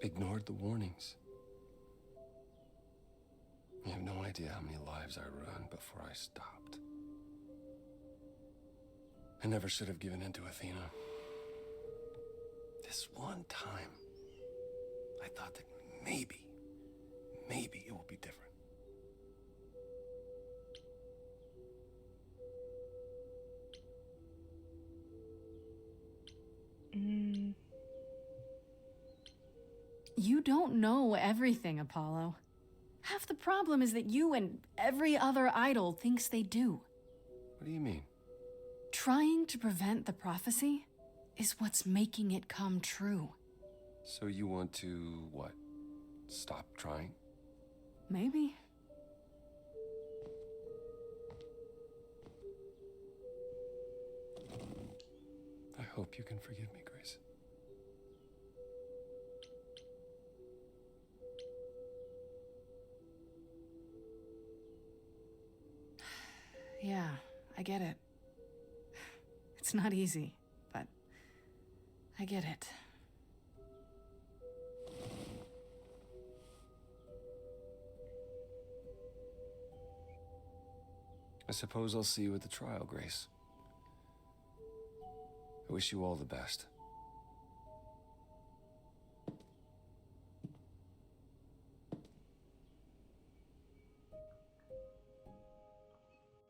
ignored the warnings. You have no idea how many lives I ruined before I stopped. I never should have given in to Athena. This one time, I thought that maybe it will be different. You don't know everything, Apollo. Half the problem is that you and every other idol thinks they do. What do you mean? Trying to prevent the prophecy is what's making it come true. So you want to, what? Stop trying? Maybe. I hope you can forgive me, Grace. Yeah, I get it. It's not easy, but I get it. I suppose I'll see you at the trial, Grace. I wish you all the best.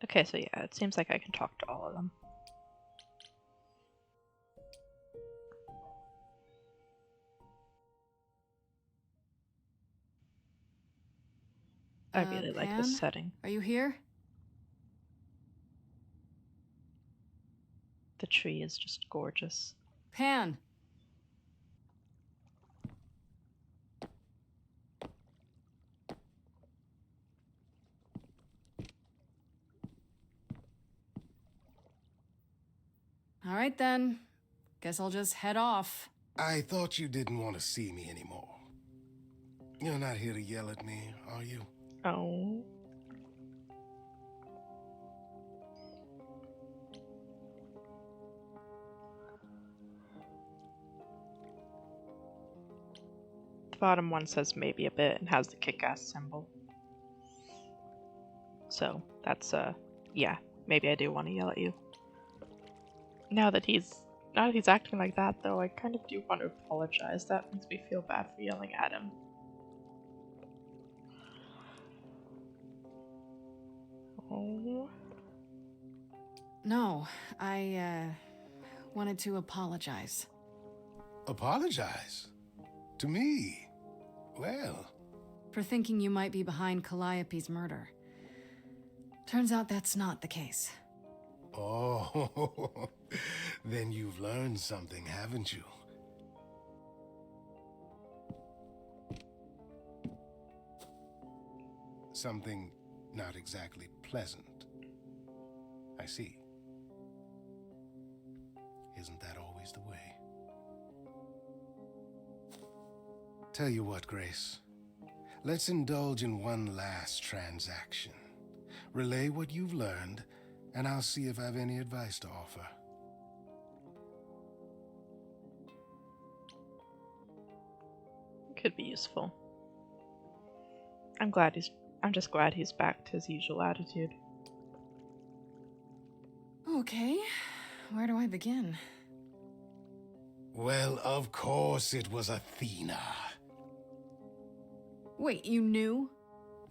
Okay, so yeah, it seems like I can talk to all of them. I really like this Pan? setting. Are you here? The tree is just gorgeous. Pan! All right then. Guess I'll just head off. I thought you didn't want to see me anymore. You're not here to yell at me, are you? Oh. The bottom one says maybe a bit and has the kick-ass symbol. So that's yeah, maybe I do want to yell at you. Now that he's acting like that though, I kind of do want to apologize. That makes me feel bad for yelling at him. Oh. No, I wanted to apologize. Apologize? To me? Well... For thinking you might be behind Calliope's murder. Turns out that's not the case. Oh, then you've learned something, haven't you? Something not exactly pleasant. I see. Isn't that always the way? Tell you what, Grace. Let's indulge in one last transaction. Relay what you've learned, and I'll see if I have any advice to offer. Could be useful. I'm just glad he's back to his usual attitude. Okay, where do I begin? Well, of course it was Athena. Wait, you knew?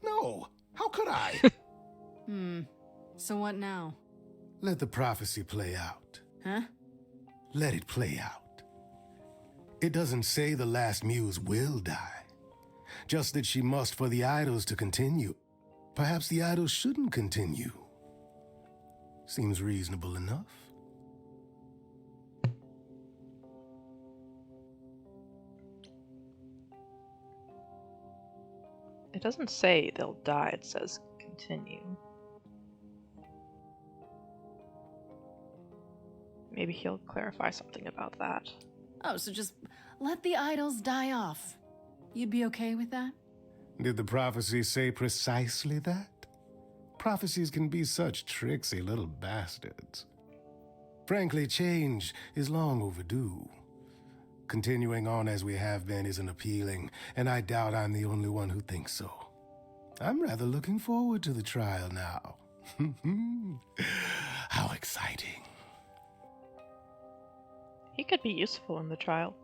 No, how could I? So what now? Let the prophecy play out. Huh? Let it play out. It doesn't say the last muse will die. Just that she must for the idols to continue. Perhaps the idols shouldn't continue. Seems reasonable enough. It doesn't say they'll die, it says continue. Maybe he'll clarify something about that. Oh, so just let the idols die off. You'd be okay with that? Did the prophecy say precisely that? Prophecies can be such tricksy little bastards. Frankly, change is long overdue. Continuing on as we have been isn't appealing, and I doubt I'm the only one who thinks so. I'm rather looking forward to the trial now. How exciting. He could be useful in the trial.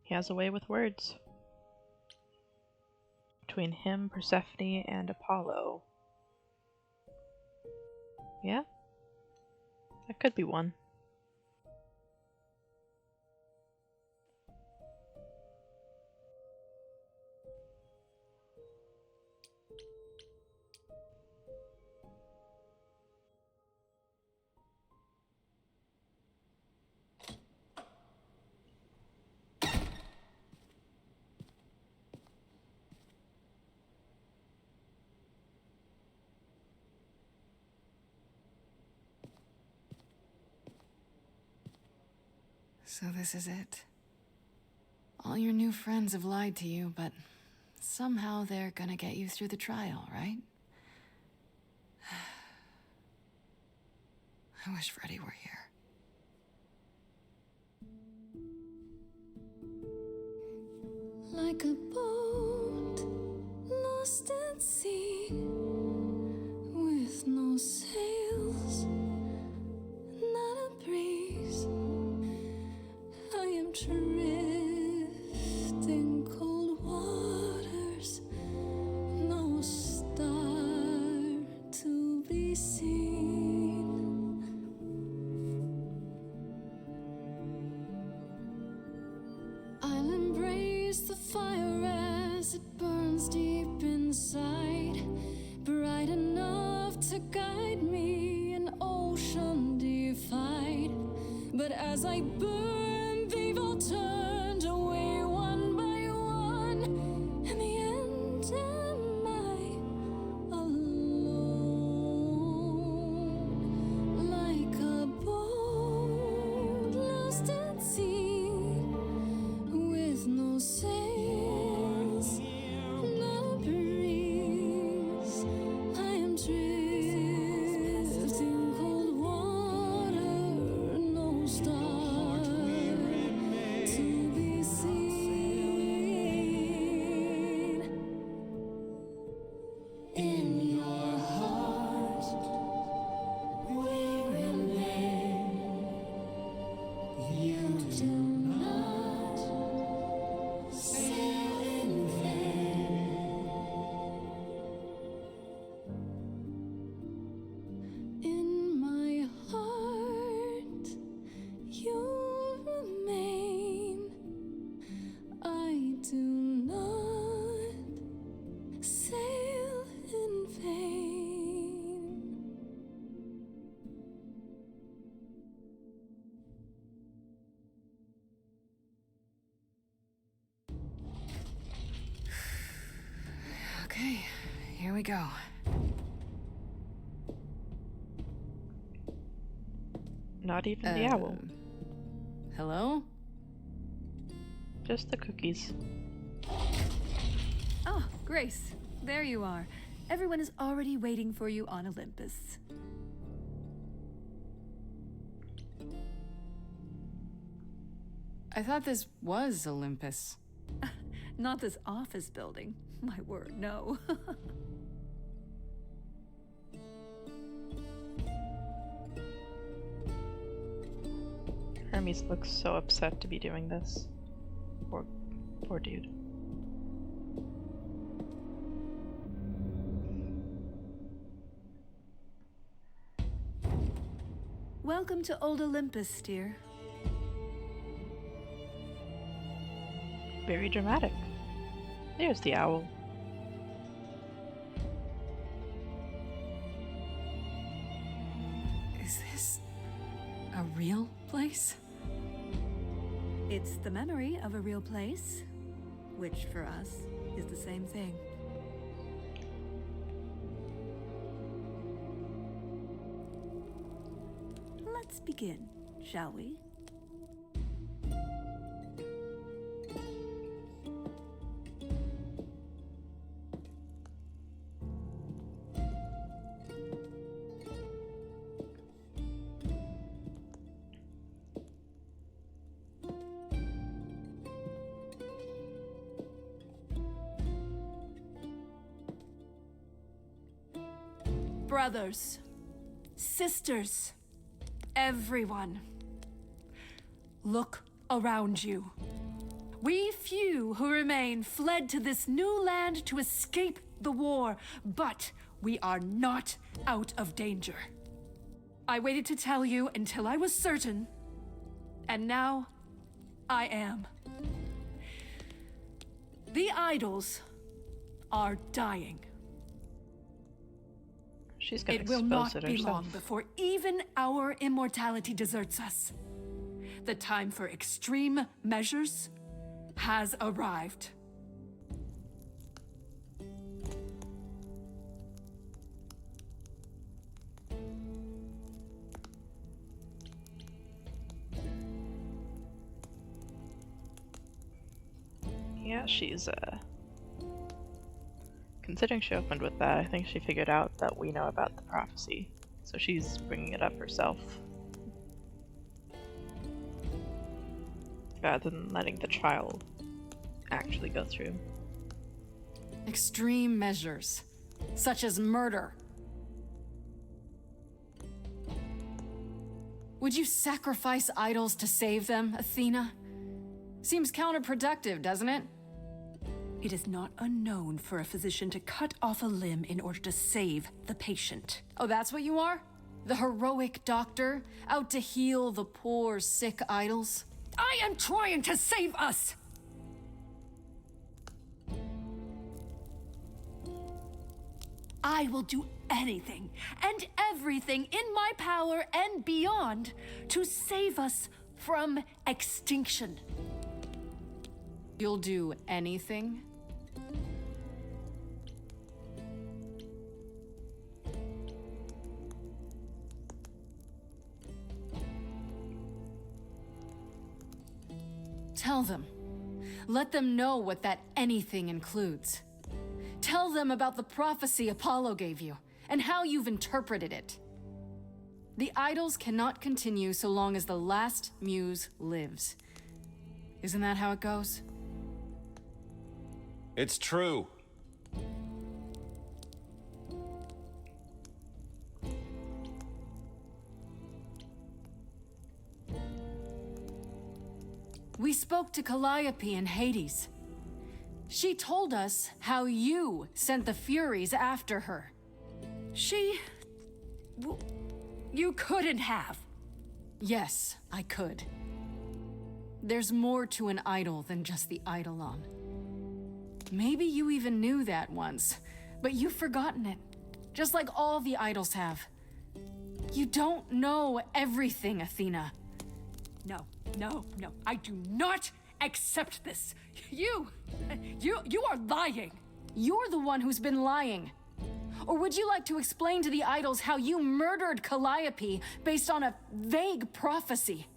He has a way with words. Between him, Persephone, and Apollo. Yeah? That could be one. So this is it. All your new friends have lied to you, but somehow they're gonna get you through the trial, right? I wish Freddy were here. Like a boat lost at sea, with no as I burn, they've all turned away one by one. In the end, am I alone? Like a boat lost at sea, with no sails, not a breeze. I am drifting cold water, no star to be seen. In your heart, we remain. You do not sail in vain. In my heart, you remain. I do not sail in vain. Okay, here we go. Not even the owl. Hello? Just the cookies. Oh, Grace, there you are. Everyone is already waiting for you on Olympus. I thought this was Olympus. Not this office building. My word, no. Hermes looks so upset to be doing this. Poor dude. Welcome to Old Olympus, dear. Very dramatic. There's the owl. Is this a real place? It's the memory of a real place, which for us is the same thing. Let's begin, shall we? Brothers, sisters, everyone, look around you. We few who remain fled to this new land to escape the war, but we are not out of danger. I waited to tell you until I was certain, and now I am. The idols are dying. She's gonna It will expose not it be herself. long before even our immortality deserts us. The time for extreme measures has arrived. Yeah, she's considering she opened with that, I think she figured out that we know about the prophecy, so she's bringing it up herself. Rather than letting the trial actually go through. Extreme measures, such as murder. Would you sacrifice idols to save them, Athena? Seems counterproductive, doesn't it? It is not unknown for a physician to cut off a limb in order to save the patient. Oh, that's what you are? The heroic doctor, out to heal the poor, sick idols? I am trying to save us! I will do anything and everything in my power and beyond to save us from extinction. You'll do anything? Tell them. Let them know what that anything includes. Tell them about the prophecy Apollo gave you, and how you've interpreted it. The idols cannot continue so long as the last Muse lives. Isn't that how it goes? It's true. We spoke to Calliope in Hades. She told us how you sent the Furies after her. You couldn't have. Yes, I could. There's more to an idol than just the eidolon. Maybe you even knew that once, but you've forgotten it, just like all the idols have. You don't know everything, Athena. No, I do not accept this. You are lying. You're the one who's been lying. Or would you like to explain to the idols how you murdered Calliope based on a vague prophecy?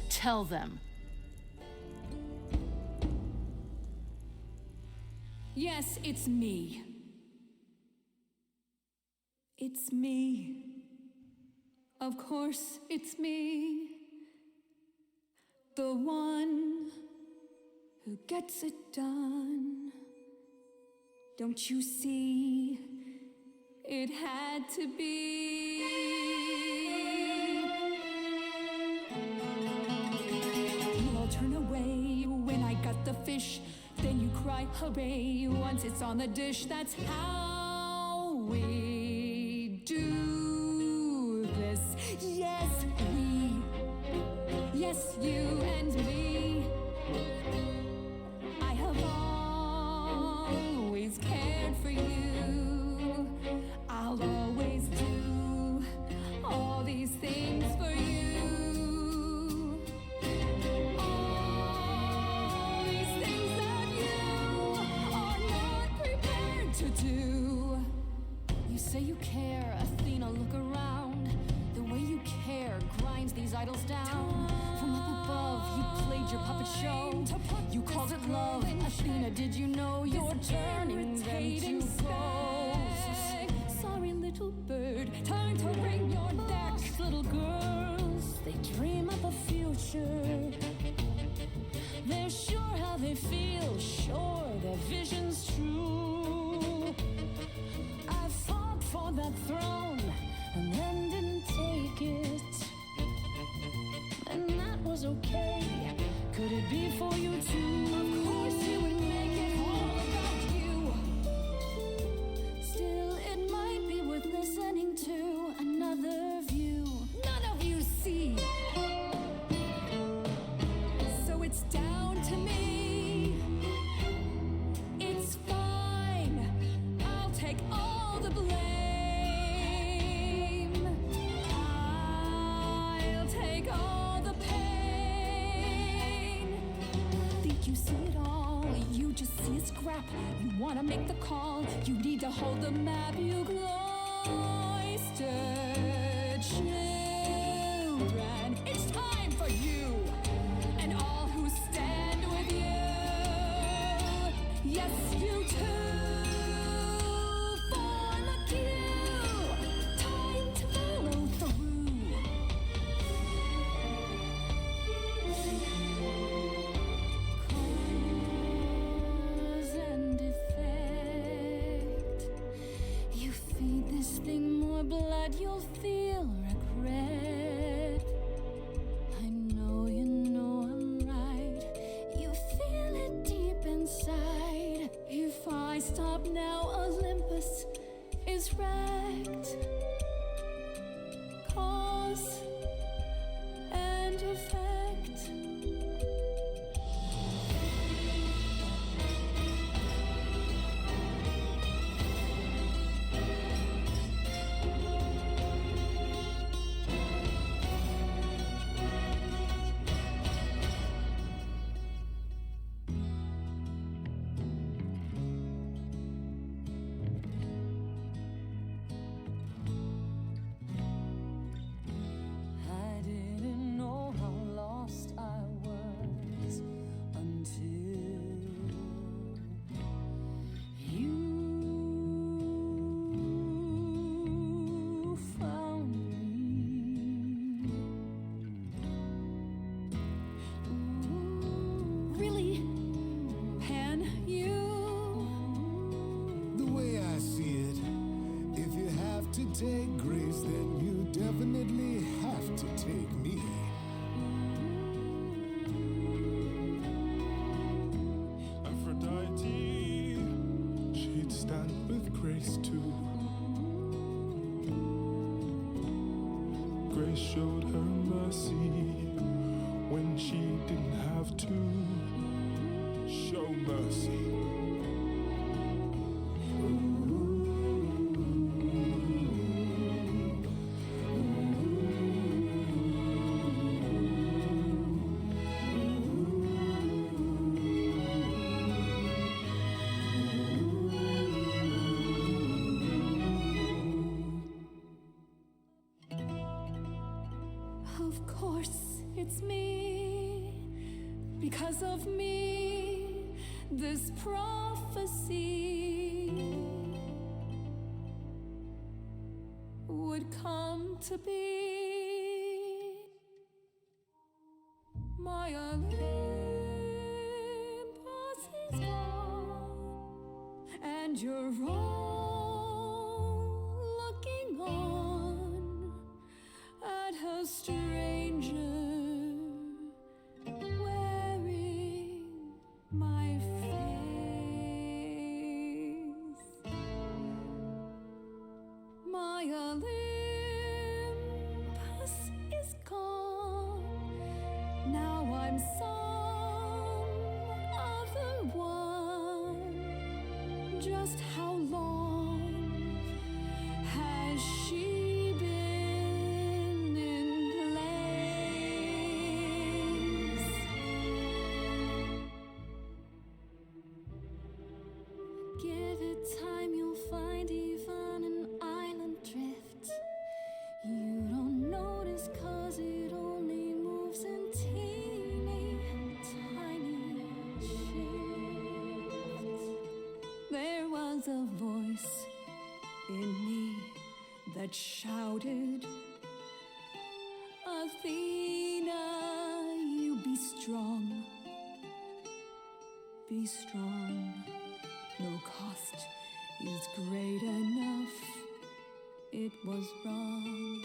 Tell them. Yes, it's me. It's me. Of course, it's me. The one who gets it done. Don't you see? It had to be. You all turn away when I got the fish. Then you cry hooray once it's on the dish. That's how we do this. Yes, we. Yes, you and me. I have always cared for you. I'll always do all these things for you. All these things that you are not prepared to do. You say you care, Athena, look around. The way you care grinds these idols down. From up above, you played your puppet show. You called it love. Athena, did you know you're turning them to ghosts? Sorry, little bird, time to bring your deck. Little girls, they dream up a future. They're sure how they feel, sure their vision's true. I fought for that throne and then didn't take it. And that was okay. Could it be for you too? Of course you would make it all about you. Still, it might be worth listening to another view. None of you see. So it's down to me. It's fine. I'll take all the blame. I'll take all the pain. Think you see it all? You just see a scrap. You wanna make the call. You need to hold the map. You cloistered children. It's time for you and all who stand with you. Yes, you too. Form a queue. Time to follow through. Cause and effect. You feed this thing more blood, you'll feel regret. I know you know I'm right. You feel it deep inside. If I stop now, Olympus is wrecked. Cause and effect. Grace too. Grace showed her mercy when she didn't have to show mercy. Of course, it's me. Because of me, this prophecy would come to be. My Olympus is gone, and you're all looking on at a stranger wearing my face. My Olympus is gone. Now I'm some other one. Just how long has she been in place? Give it time, you'll find even an island drift. You don't notice 'cause it only moves in teeny tiny shifts. There was a voice in me that shouted, Athena, you be strong. Be strong. No cost is great enough. It was wrong.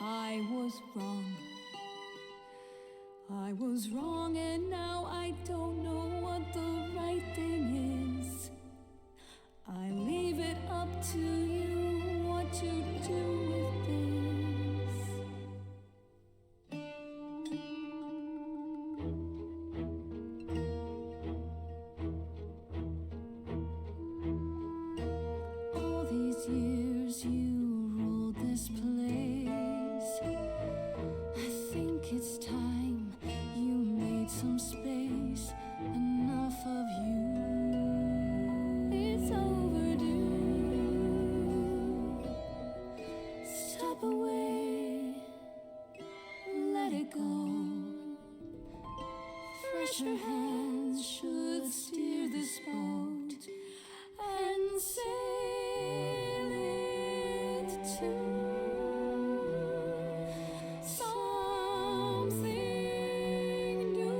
I was wrong. I was wrong, and now I don't know what the right thing is. I leave it up to you what to do with this. All these years you ruled this place. I think it's time you made some space. Enough of you. It's overdue. Step away. Let it go. Fresher hands should steer this boat and sail it to something new.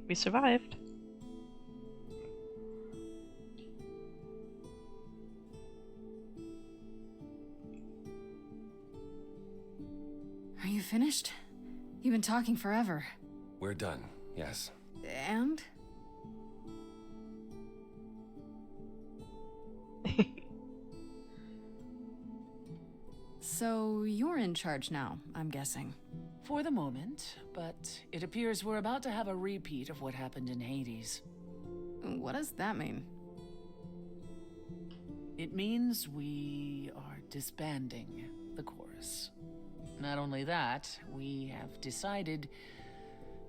We survived. Are you finished? You've been talking forever. We're done, yes. And? So you're in charge now, I'm guessing. For the moment, but it appears we're about to have a repeat of what happened in Hades. What does that mean? It means we are disbanding the chorus. Not only that, we have decided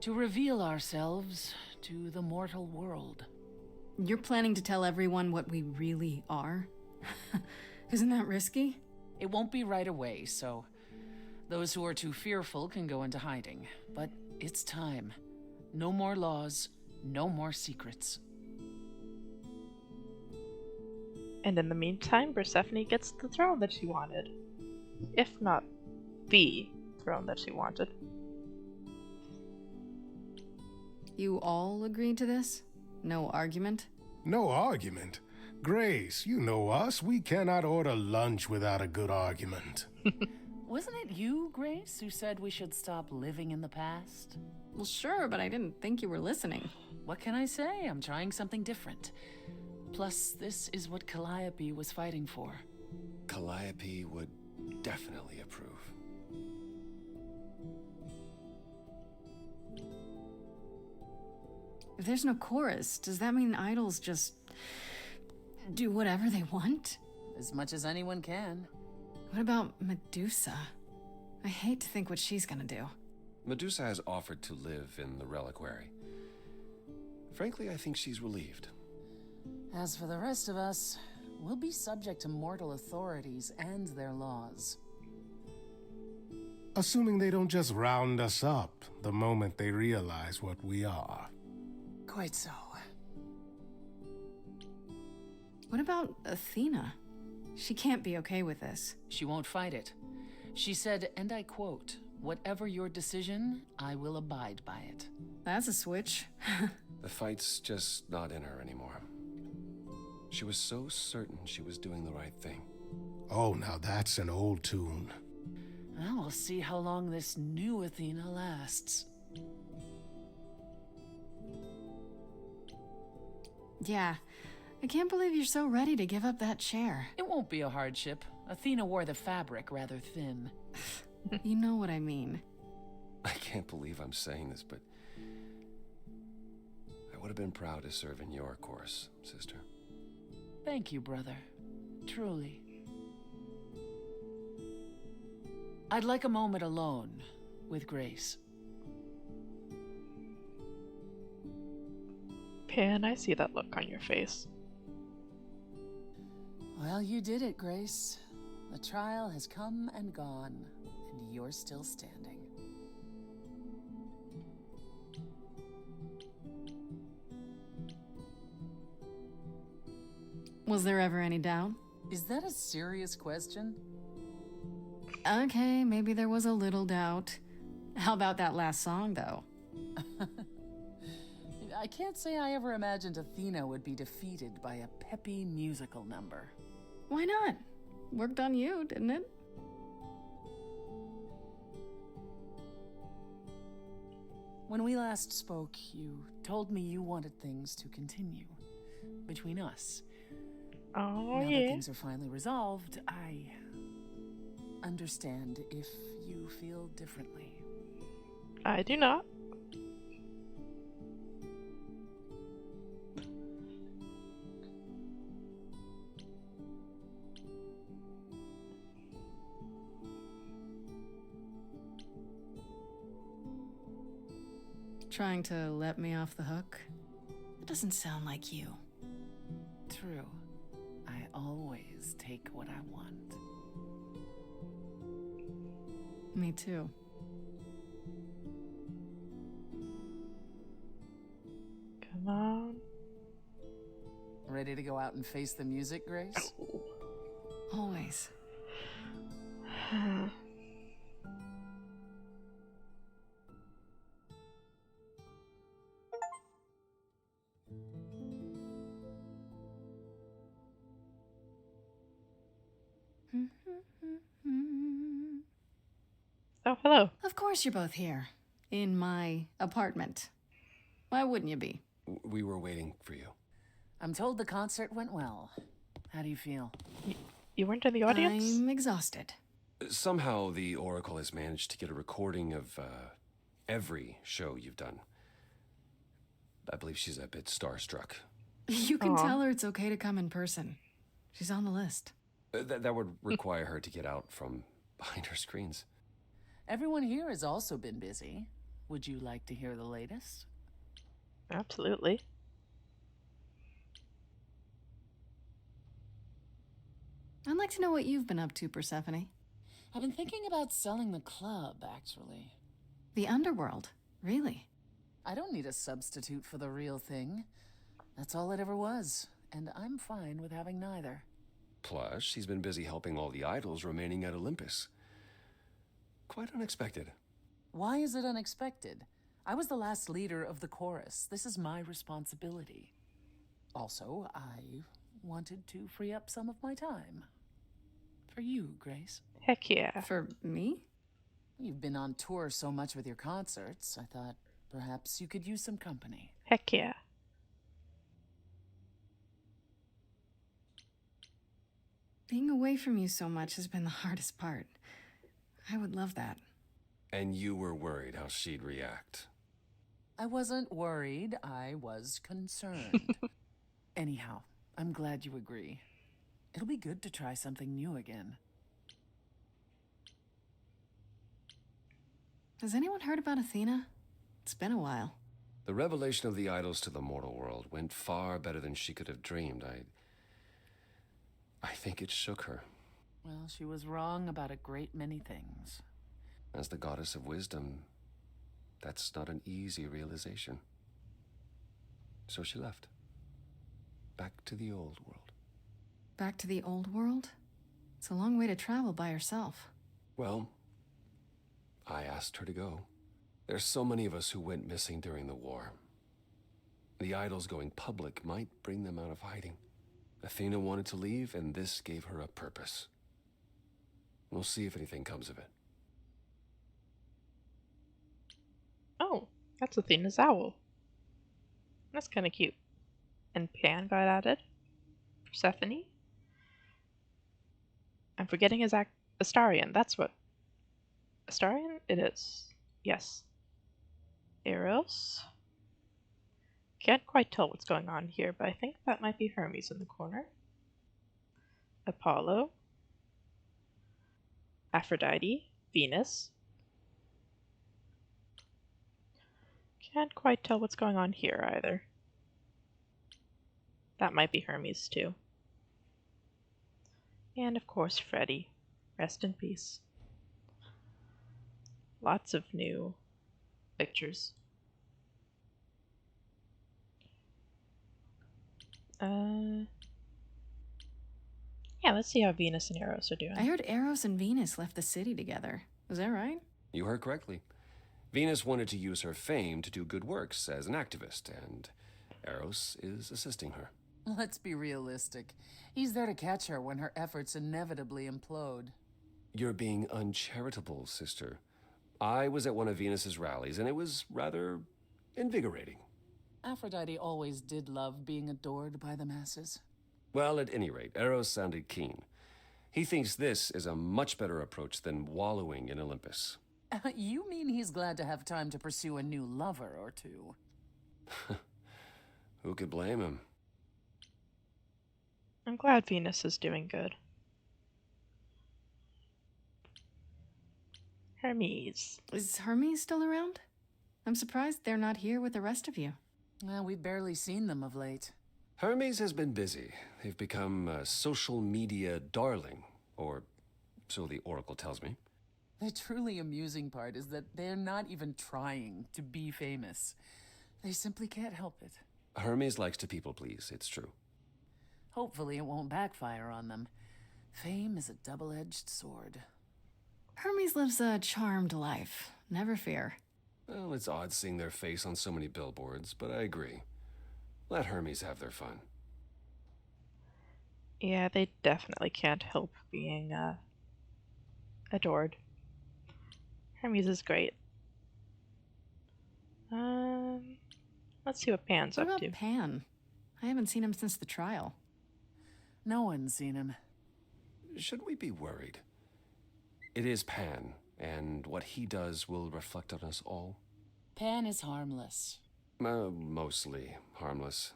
to reveal ourselves to the mortal world. You're planning to tell everyone what we really are? Isn't that risky? It won't be right away, so those who are too fearful can go into hiding. But it's time. No more laws, no more secrets. And in the meantime, Persephone gets the throne that she wanted. If not the throne that she wanted. You all agreed to this? No argument? No argument? Grace, you know us. We cannot order lunch without a good argument. Wasn't it you, Grace, who said we should stop living in the past? Well, sure, but I didn't think you were listening. What can I say? I'm trying something different. Plus, this is what Calliope was fighting for. Calliope would definitely approve. If there's no chorus, does that mean idols just do whatever they want? As much as anyone can. What about Medusa? I hate to think what she's gonna do. Medusa has offered to live in the reliquary. Frankly, I think she's relieved. As for the rest of us, we'll be subject to mortal authorities and their laws. Assuming they don't just round us up the moment they realize what we are. Quite so. What about Athena? She can't be okay with this. She won't fight it. She said, and I quote, "Whatever your decision, I will abide by it." That's a switch. The fight's just not in her anymore. She was so certain she was doing the right thing. Oh, now that's an old tune. Well, we'll see how long this new Athena lasts. Yeah, I can't believe you're so ready to give up that chair. It won't be a hardship. Athena wore the fabric rather thin. You know what I mean. I can't believe I'm saying this, but I would have been proud to serve in your course, sister. Thank you, brother. Truly. I'd like a moment alone with Grace. Pan, I see that look on your face. Well, you did it, Grace. The trial has come and gone, and you're still standing. Was there ever any doubt? Is that a serious question? Okay, maybe there was a little doubt. How about that last song, though? I can't say I ever imagined Athena would be defeated by a peppy musical number. Why not? Worked on you, didn't it? When we last spoke, you told me you wanted things to continue between us. Oh, now that yeah. things are finally resolved, I understand if you feel differently. I do not. Trying to let me off the hook? It doesn't sound like you. True. I always take what I want. Me too. Come on. Ready to go out and face the music, Grace? Always. Oh, hello. Of course you're both here. In my apartment. Why wouldn't you be? We were waiting for you. I'm told the concert went well. How do you feel? You weren't in the audience? I'm exhausted. Somehow the Oracle has managed to get a recording of every show you've done. I believe she's a bit starstruck. You can tell her it's okay to come in person. She's on the list. That would require her to get out from behind her screens. Everyone here has also been busy. Would you like to hear the latest? Absolutely. I'd like to know what you've been up to, Persephone. I've been thinking about selling the club, actually. The Underworld? Really? I don't need a substitute for the real thing. That's all it ever was, and I'm fine with having neither. Plus, she's been busy helping all the idols remaining at Olympus. Quite unexpected. Why is it unexpected? I was the last leader of the chorus. This is my responsibility. Also, I wanted to free up some of my time. For you, Grace. Heck yeah. For me? You've been on tour so much with your concerts, I thought perhaps you could use some company. Heck yeah. Being away from you so much has been the hardest part. I would love that. And you were worried how she'd react. I wasn't worried, I was concerned. Anyhow, I'm glad you agree. It'll be good to try something new again. Has anyone heard about Athena? It's been a while. The revelation of the idols to the mortal world went far better than she could have dreamed. I think it shook her. Well, she was wrong about a great many things. As the goddess of wisdom, that's not an easy realization. So she left. Back to the old world. Back to the old world? It's a long way to travel by herself. Well, I asked her to go. There's so many of us who went missing during the war. The idols going public might bring them out of hiding. Athena wanted to leave, and this gave her a purpose. We'll see if anything comes of it. Oh, that's Athena's owl. That's kind of cute. And Pan got added. Persephone. I'm forgetting his Astarion. That's what. Astarion? It is. Yes. Eros. Can't quite tell what's going on here, but I think that might be Hermes in the corner. Apollo. Aphrodite. Venus. Can't quite tell what's going on here either. That might be Hermes too. And of course Freddy. Rest in peace. Lots of new pictures. Yeah, let's see how Venus and Eros are doing. I heard Eros and Venus left the city together. Was that right? You heard correctly. Venus wanted to use her fame to do good works as an activist, and Eros is assisting her. Let's be realistic. He's there to catch her when her efforts inevitably implode. You're being uncharitable, sister. I was at one of Venus's rallies, and it was rather invigorating. Aphrodite always did love being adored by the masses. Well, at any rate, Eros sounded keen. He thinks this is a much better approach than wallowing in Olympus. You mean he's glad to have time to pursue a new lover or two? Who could blame him? I'm glad Venus is doing good. Hermes. Is Hermes still around? I'm surprised they're not here with the rest of you. Well, we've barely seen them of late. Hermes has been busy. They've become a social media darling, or so the Oracle tells me. The truly amusing part is that they're not even trying to be famous. They simply can't help it. Hermes likes to people please, it's true. Hopefully it won't backfire on them. Fame is a double-edged sword. Hermes lives a charmed life. Never fear. Well, it's odd seeing their face on so many billboards, but I agree. Let Hermes have their fun. Yeah, they definitely can't help being adored. Hermes is great. Let's see what Pan's What up about to. Pan? I haven't seen him since the trial. No one's seen him. Should we be worried? It is Pan, and what he does will reflect on us all. Pan is harmless. Mostly harmless.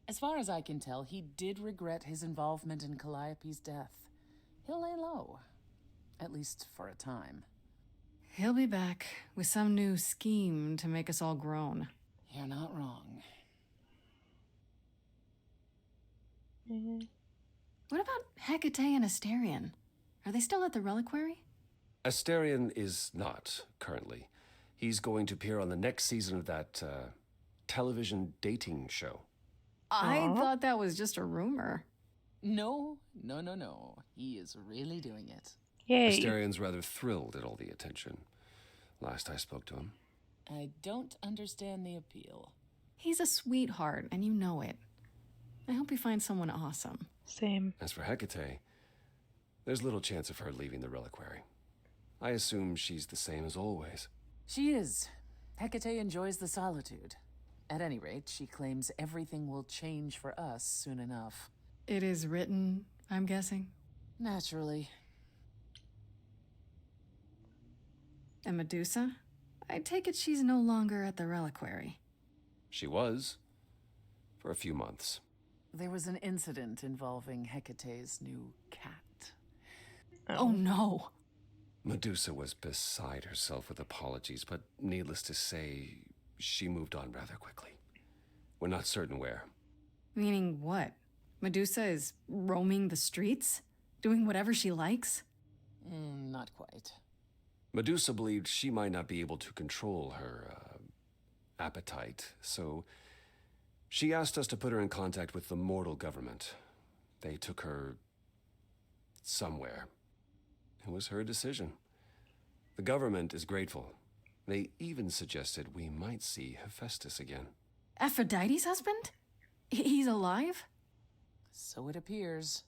As far as I can tell, he did regret his involvement in Calliope's death. He'll lay low. At least for a time. He'll be back with some new scheme to make us all groan. You're not wrong. What about Hecate and Astarion? Are they still at the reliquary? Astarion is not, currently. He's going to appear on the next season of that, television dating show. I thought that was just a rumor. No. He is really doing it. Yay. Astarion's rather thrilled at all the attention. Last I spoke to him. I don't understand the appeal. He's a sweetheart, and you know it. I hope you find someone awesome. Same. As for Hecate, there's little chance of her leaving the reliquary. I assume she's the same as always. She is. Hecate enjoys the solitude. At any rate, she claims everything will change for us soon enough. It is written, I'm guessing. Naturally. And Medusa? I take it she's no longer at the reliquary. She was. For a few months. There was an incident involving Hecate's new cat. Oh no! Medusa was beside herself with apologies, but needless to say, she moved on rather quickly. We're not certain where. Meaning what? Medusa is roaming the streets? Doing whatever she likes? Not quite. Medusa believed she might not be able to control her appetite, so she asked us to put her in contact with the mortal government. They took her somewhere. It was her decision. The government is grateful. They even suggested we might see Hephaestus again. Aphrodite's husband? He's alive? So it appears.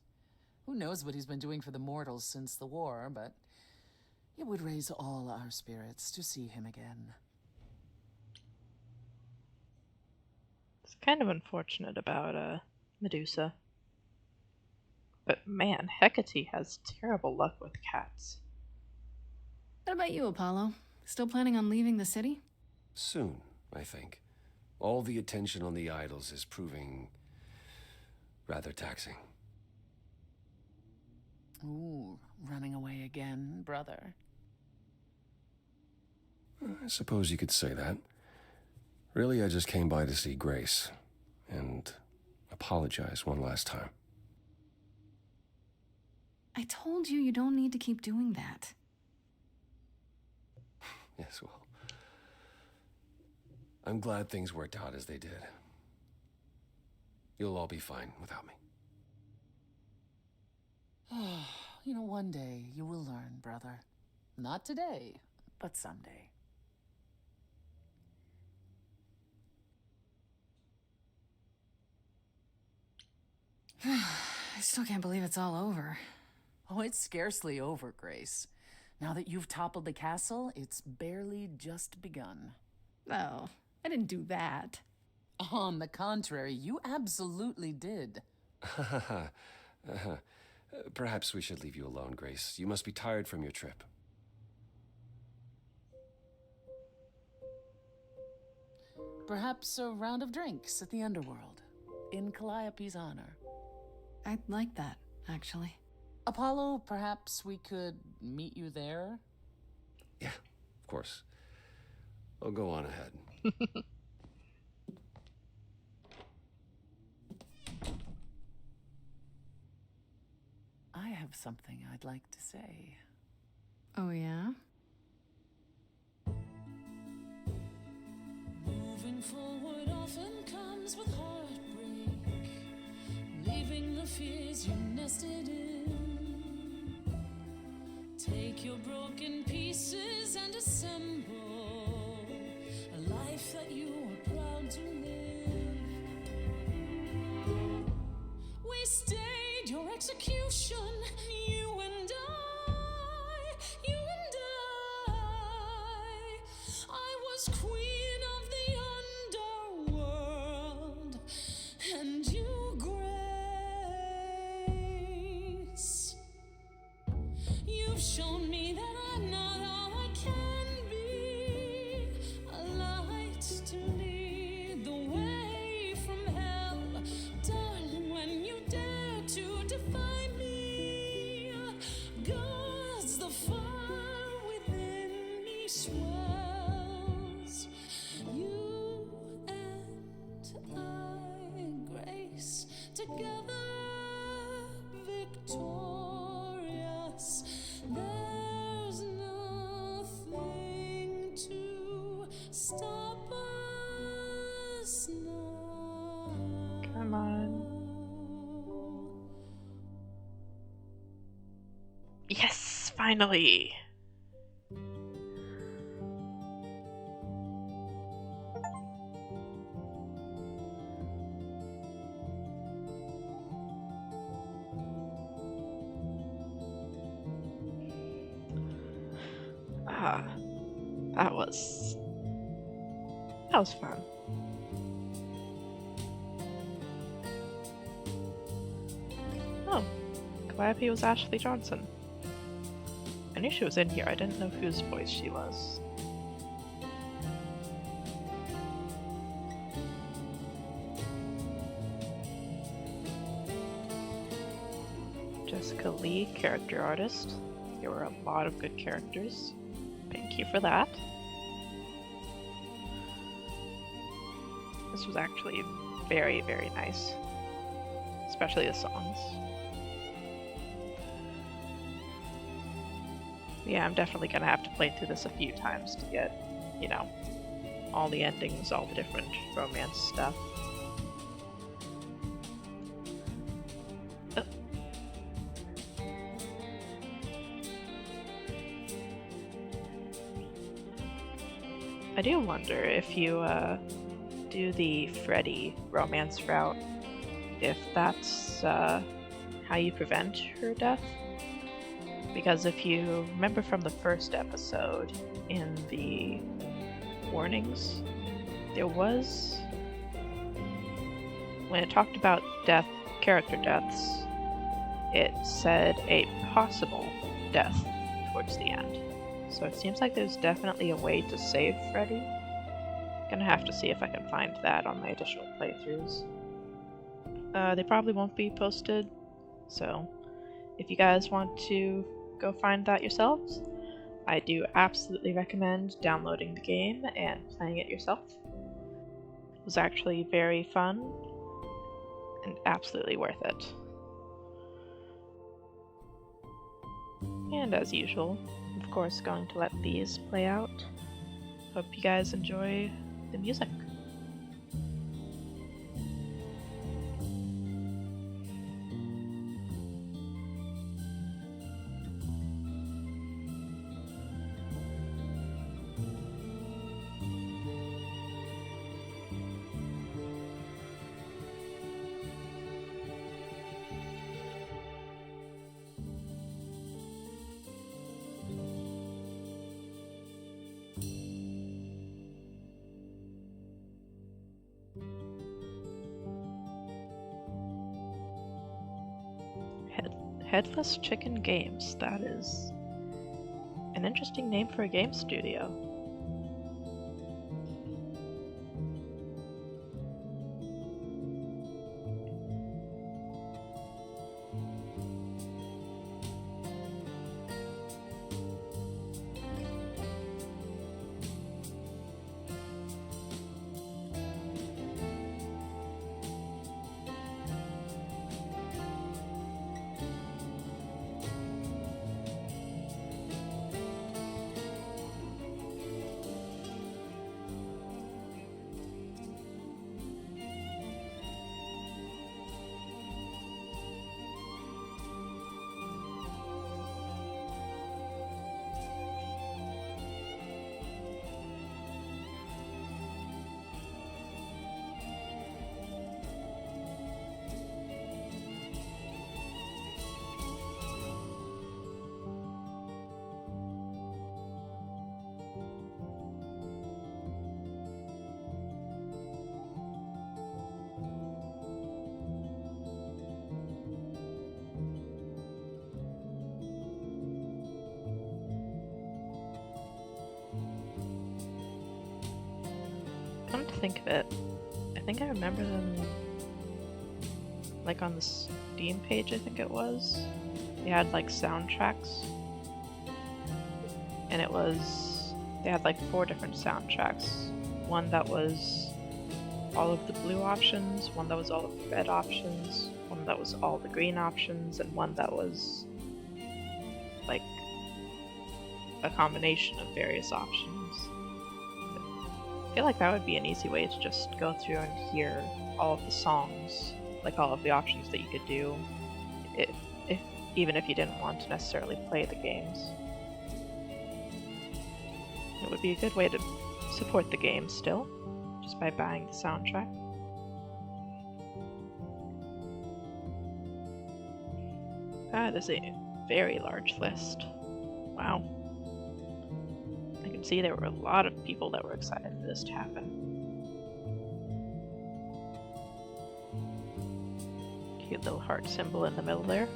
Who knows what he's been doing for the mortals since the war, but it would raise all our spirits to see him again. It's kind of unfortunate about Medusa. But man, Hecate has terrible luck with cats. What about you, Apollo? Still planning on leaving the city? Soon, I think. All the attention on the idols is proving rather taxing. Ooh, running away again, brother. I suppose you could say that. Really, I just came by to see Grace and apologize one last time. I told you don't need to keep doing that. Yes, well, I'm glad things worked out as they did. You'll all be fine without me. You know, one day you will learn, brother. Not today, but someday. I still can't believe it's all over. Oh, it's scarcely over, Grace. Now that you've toppled the castle, it's barely just begun. Oh, I didn't do that. On the contrary, you absolutely did. Perhaps we should leave you alone, Grace. You must be tired from your trip. Perhaps a round of drinks at the Underworld, in Calliope's honor. I'd like that, actually. Apollo, perhaps we could meet you there? Yeah, of course. I'll go on ahead. I have something I'd like to say. Oh, yeah? Moving forward often comes with heartbreak, leaving the fears you nested in. Take your broken pieces and assemble a life that you are proud to live. We stayed your execution, you and I was queen of the underworld, and you, Grace. You've shown me that I'm not all I can be, a light to lead the way from hell. Darling, when you dare to defy me, God's the fire within me swells. You and I, Grace, together victorious. There's nothing to stop us now. Come on. Yes, finally! That was fun. Oh, Calliope was Ashley Johnson. I knew she was in here, I didn't know whose voice she was. Jessica Lee, character artist. There were a lot of good characters. Thank you for that. This was actually very, very nice. Especially the songs. Yeah, I'm definitely gonna have to play through this a few times to get, you know, all the endings, all the different romance stuff. I do wonder if you do the Freddy romance route, if that's how you prevent her death. Because if you remember from the first episode, in the warnings, there was, when it talked about character deaths, it said a possible death towards the end. So it seems like there's definitely a way to save Freddy. Gonna have to see if I can find that on my additional playthroughs. They probably won't be posted, so if you guys want to go find that yourselves, I do absolutely recommend downloading the game and playing it yourself. It was actually very fun and absolutely worth it. And as usual, of course, going to let these play out. Hope you guys enjoy the music. Headless Chicken Games. That is an interesting name for a game studio. Come to think of it, I think I remember them like on the Steam page, I think it was. They had like soundtracks, and they had like 4 different soundtracks. One that was all of the blue options, one that was all of the red options, one that was all the green options, and one that was like a combination of various options. I feel like that would be an easy way to just go through and hear all of the songs, like all of the options that you could do, even if you didn't want to necessarily play the games. It would be a good way to support the game still, just by buying the soundtrack. That is a very large list. Wow. see, there were a lot of people that were excited for this to happen. Cute little heart symbol in the middle there.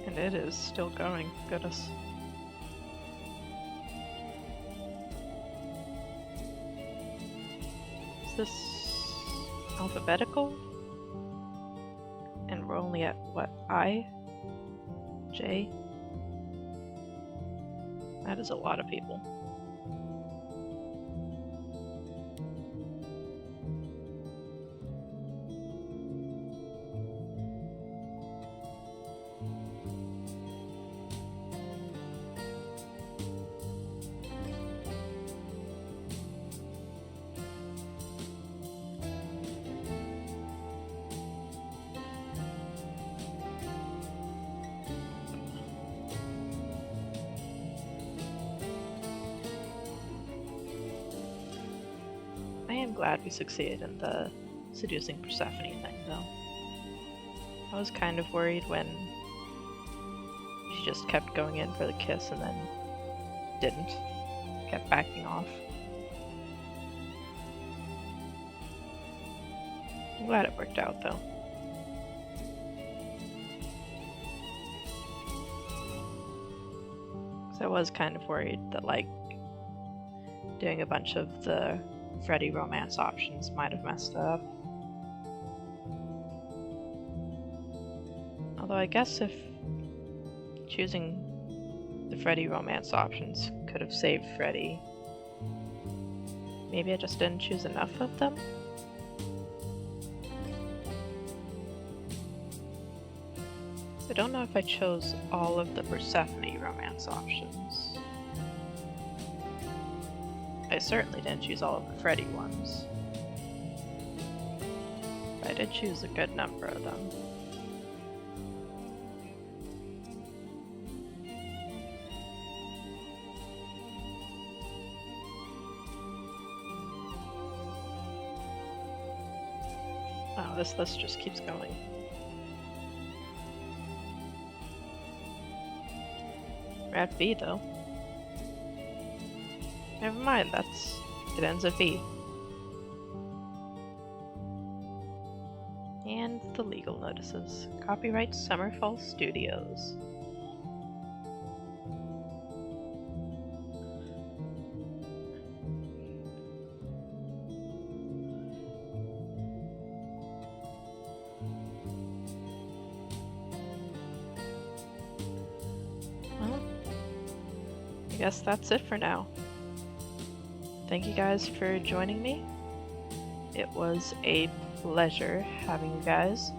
And it is still going, goodness. Is this alphabetical? And we're only at what, I? J? That is a lot of people. I am glad we succeeded in the seducing Persephone thing, though. I was kind of worried when she just kept going in for the kiss and then didn't. Kept backing off. I'm glad it worked out, though. Because I was kind of worried that, like, doing a bunch of the Freddy romance options might have messed up. Although I guess if choosing the Freddy romance options could have saved Freddy, maybe I just didn't choose enough of them? I don't know if I chose all of the Persephone romance options. I certainly didn't choose all of the Freddy ones. But I did choose a good number of them. Wow, this list just keeps going. We're at V though. Never mind, it ends at V. And the legal notices. Copyright Summerfall Studios. Well, I guess that's it for now. Thank you guys for joining me. It was a pleasure having you guys.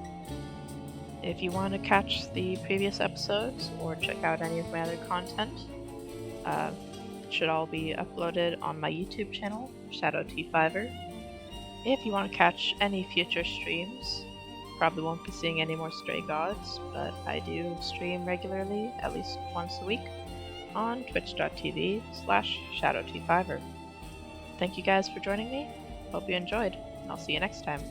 If you want to catch the previous episodes or check out any of my other content, it should all be uploaded on my YouTube channel, ShadowT5er. If you want to catch any future streams, probably won't be seeing any more Stray Gods, but I do stream regularly, at least once a week, on twitch.tv/ShadowT5er. Thank you guys for joining me. Hope you enjoyed, and I'll see you next time.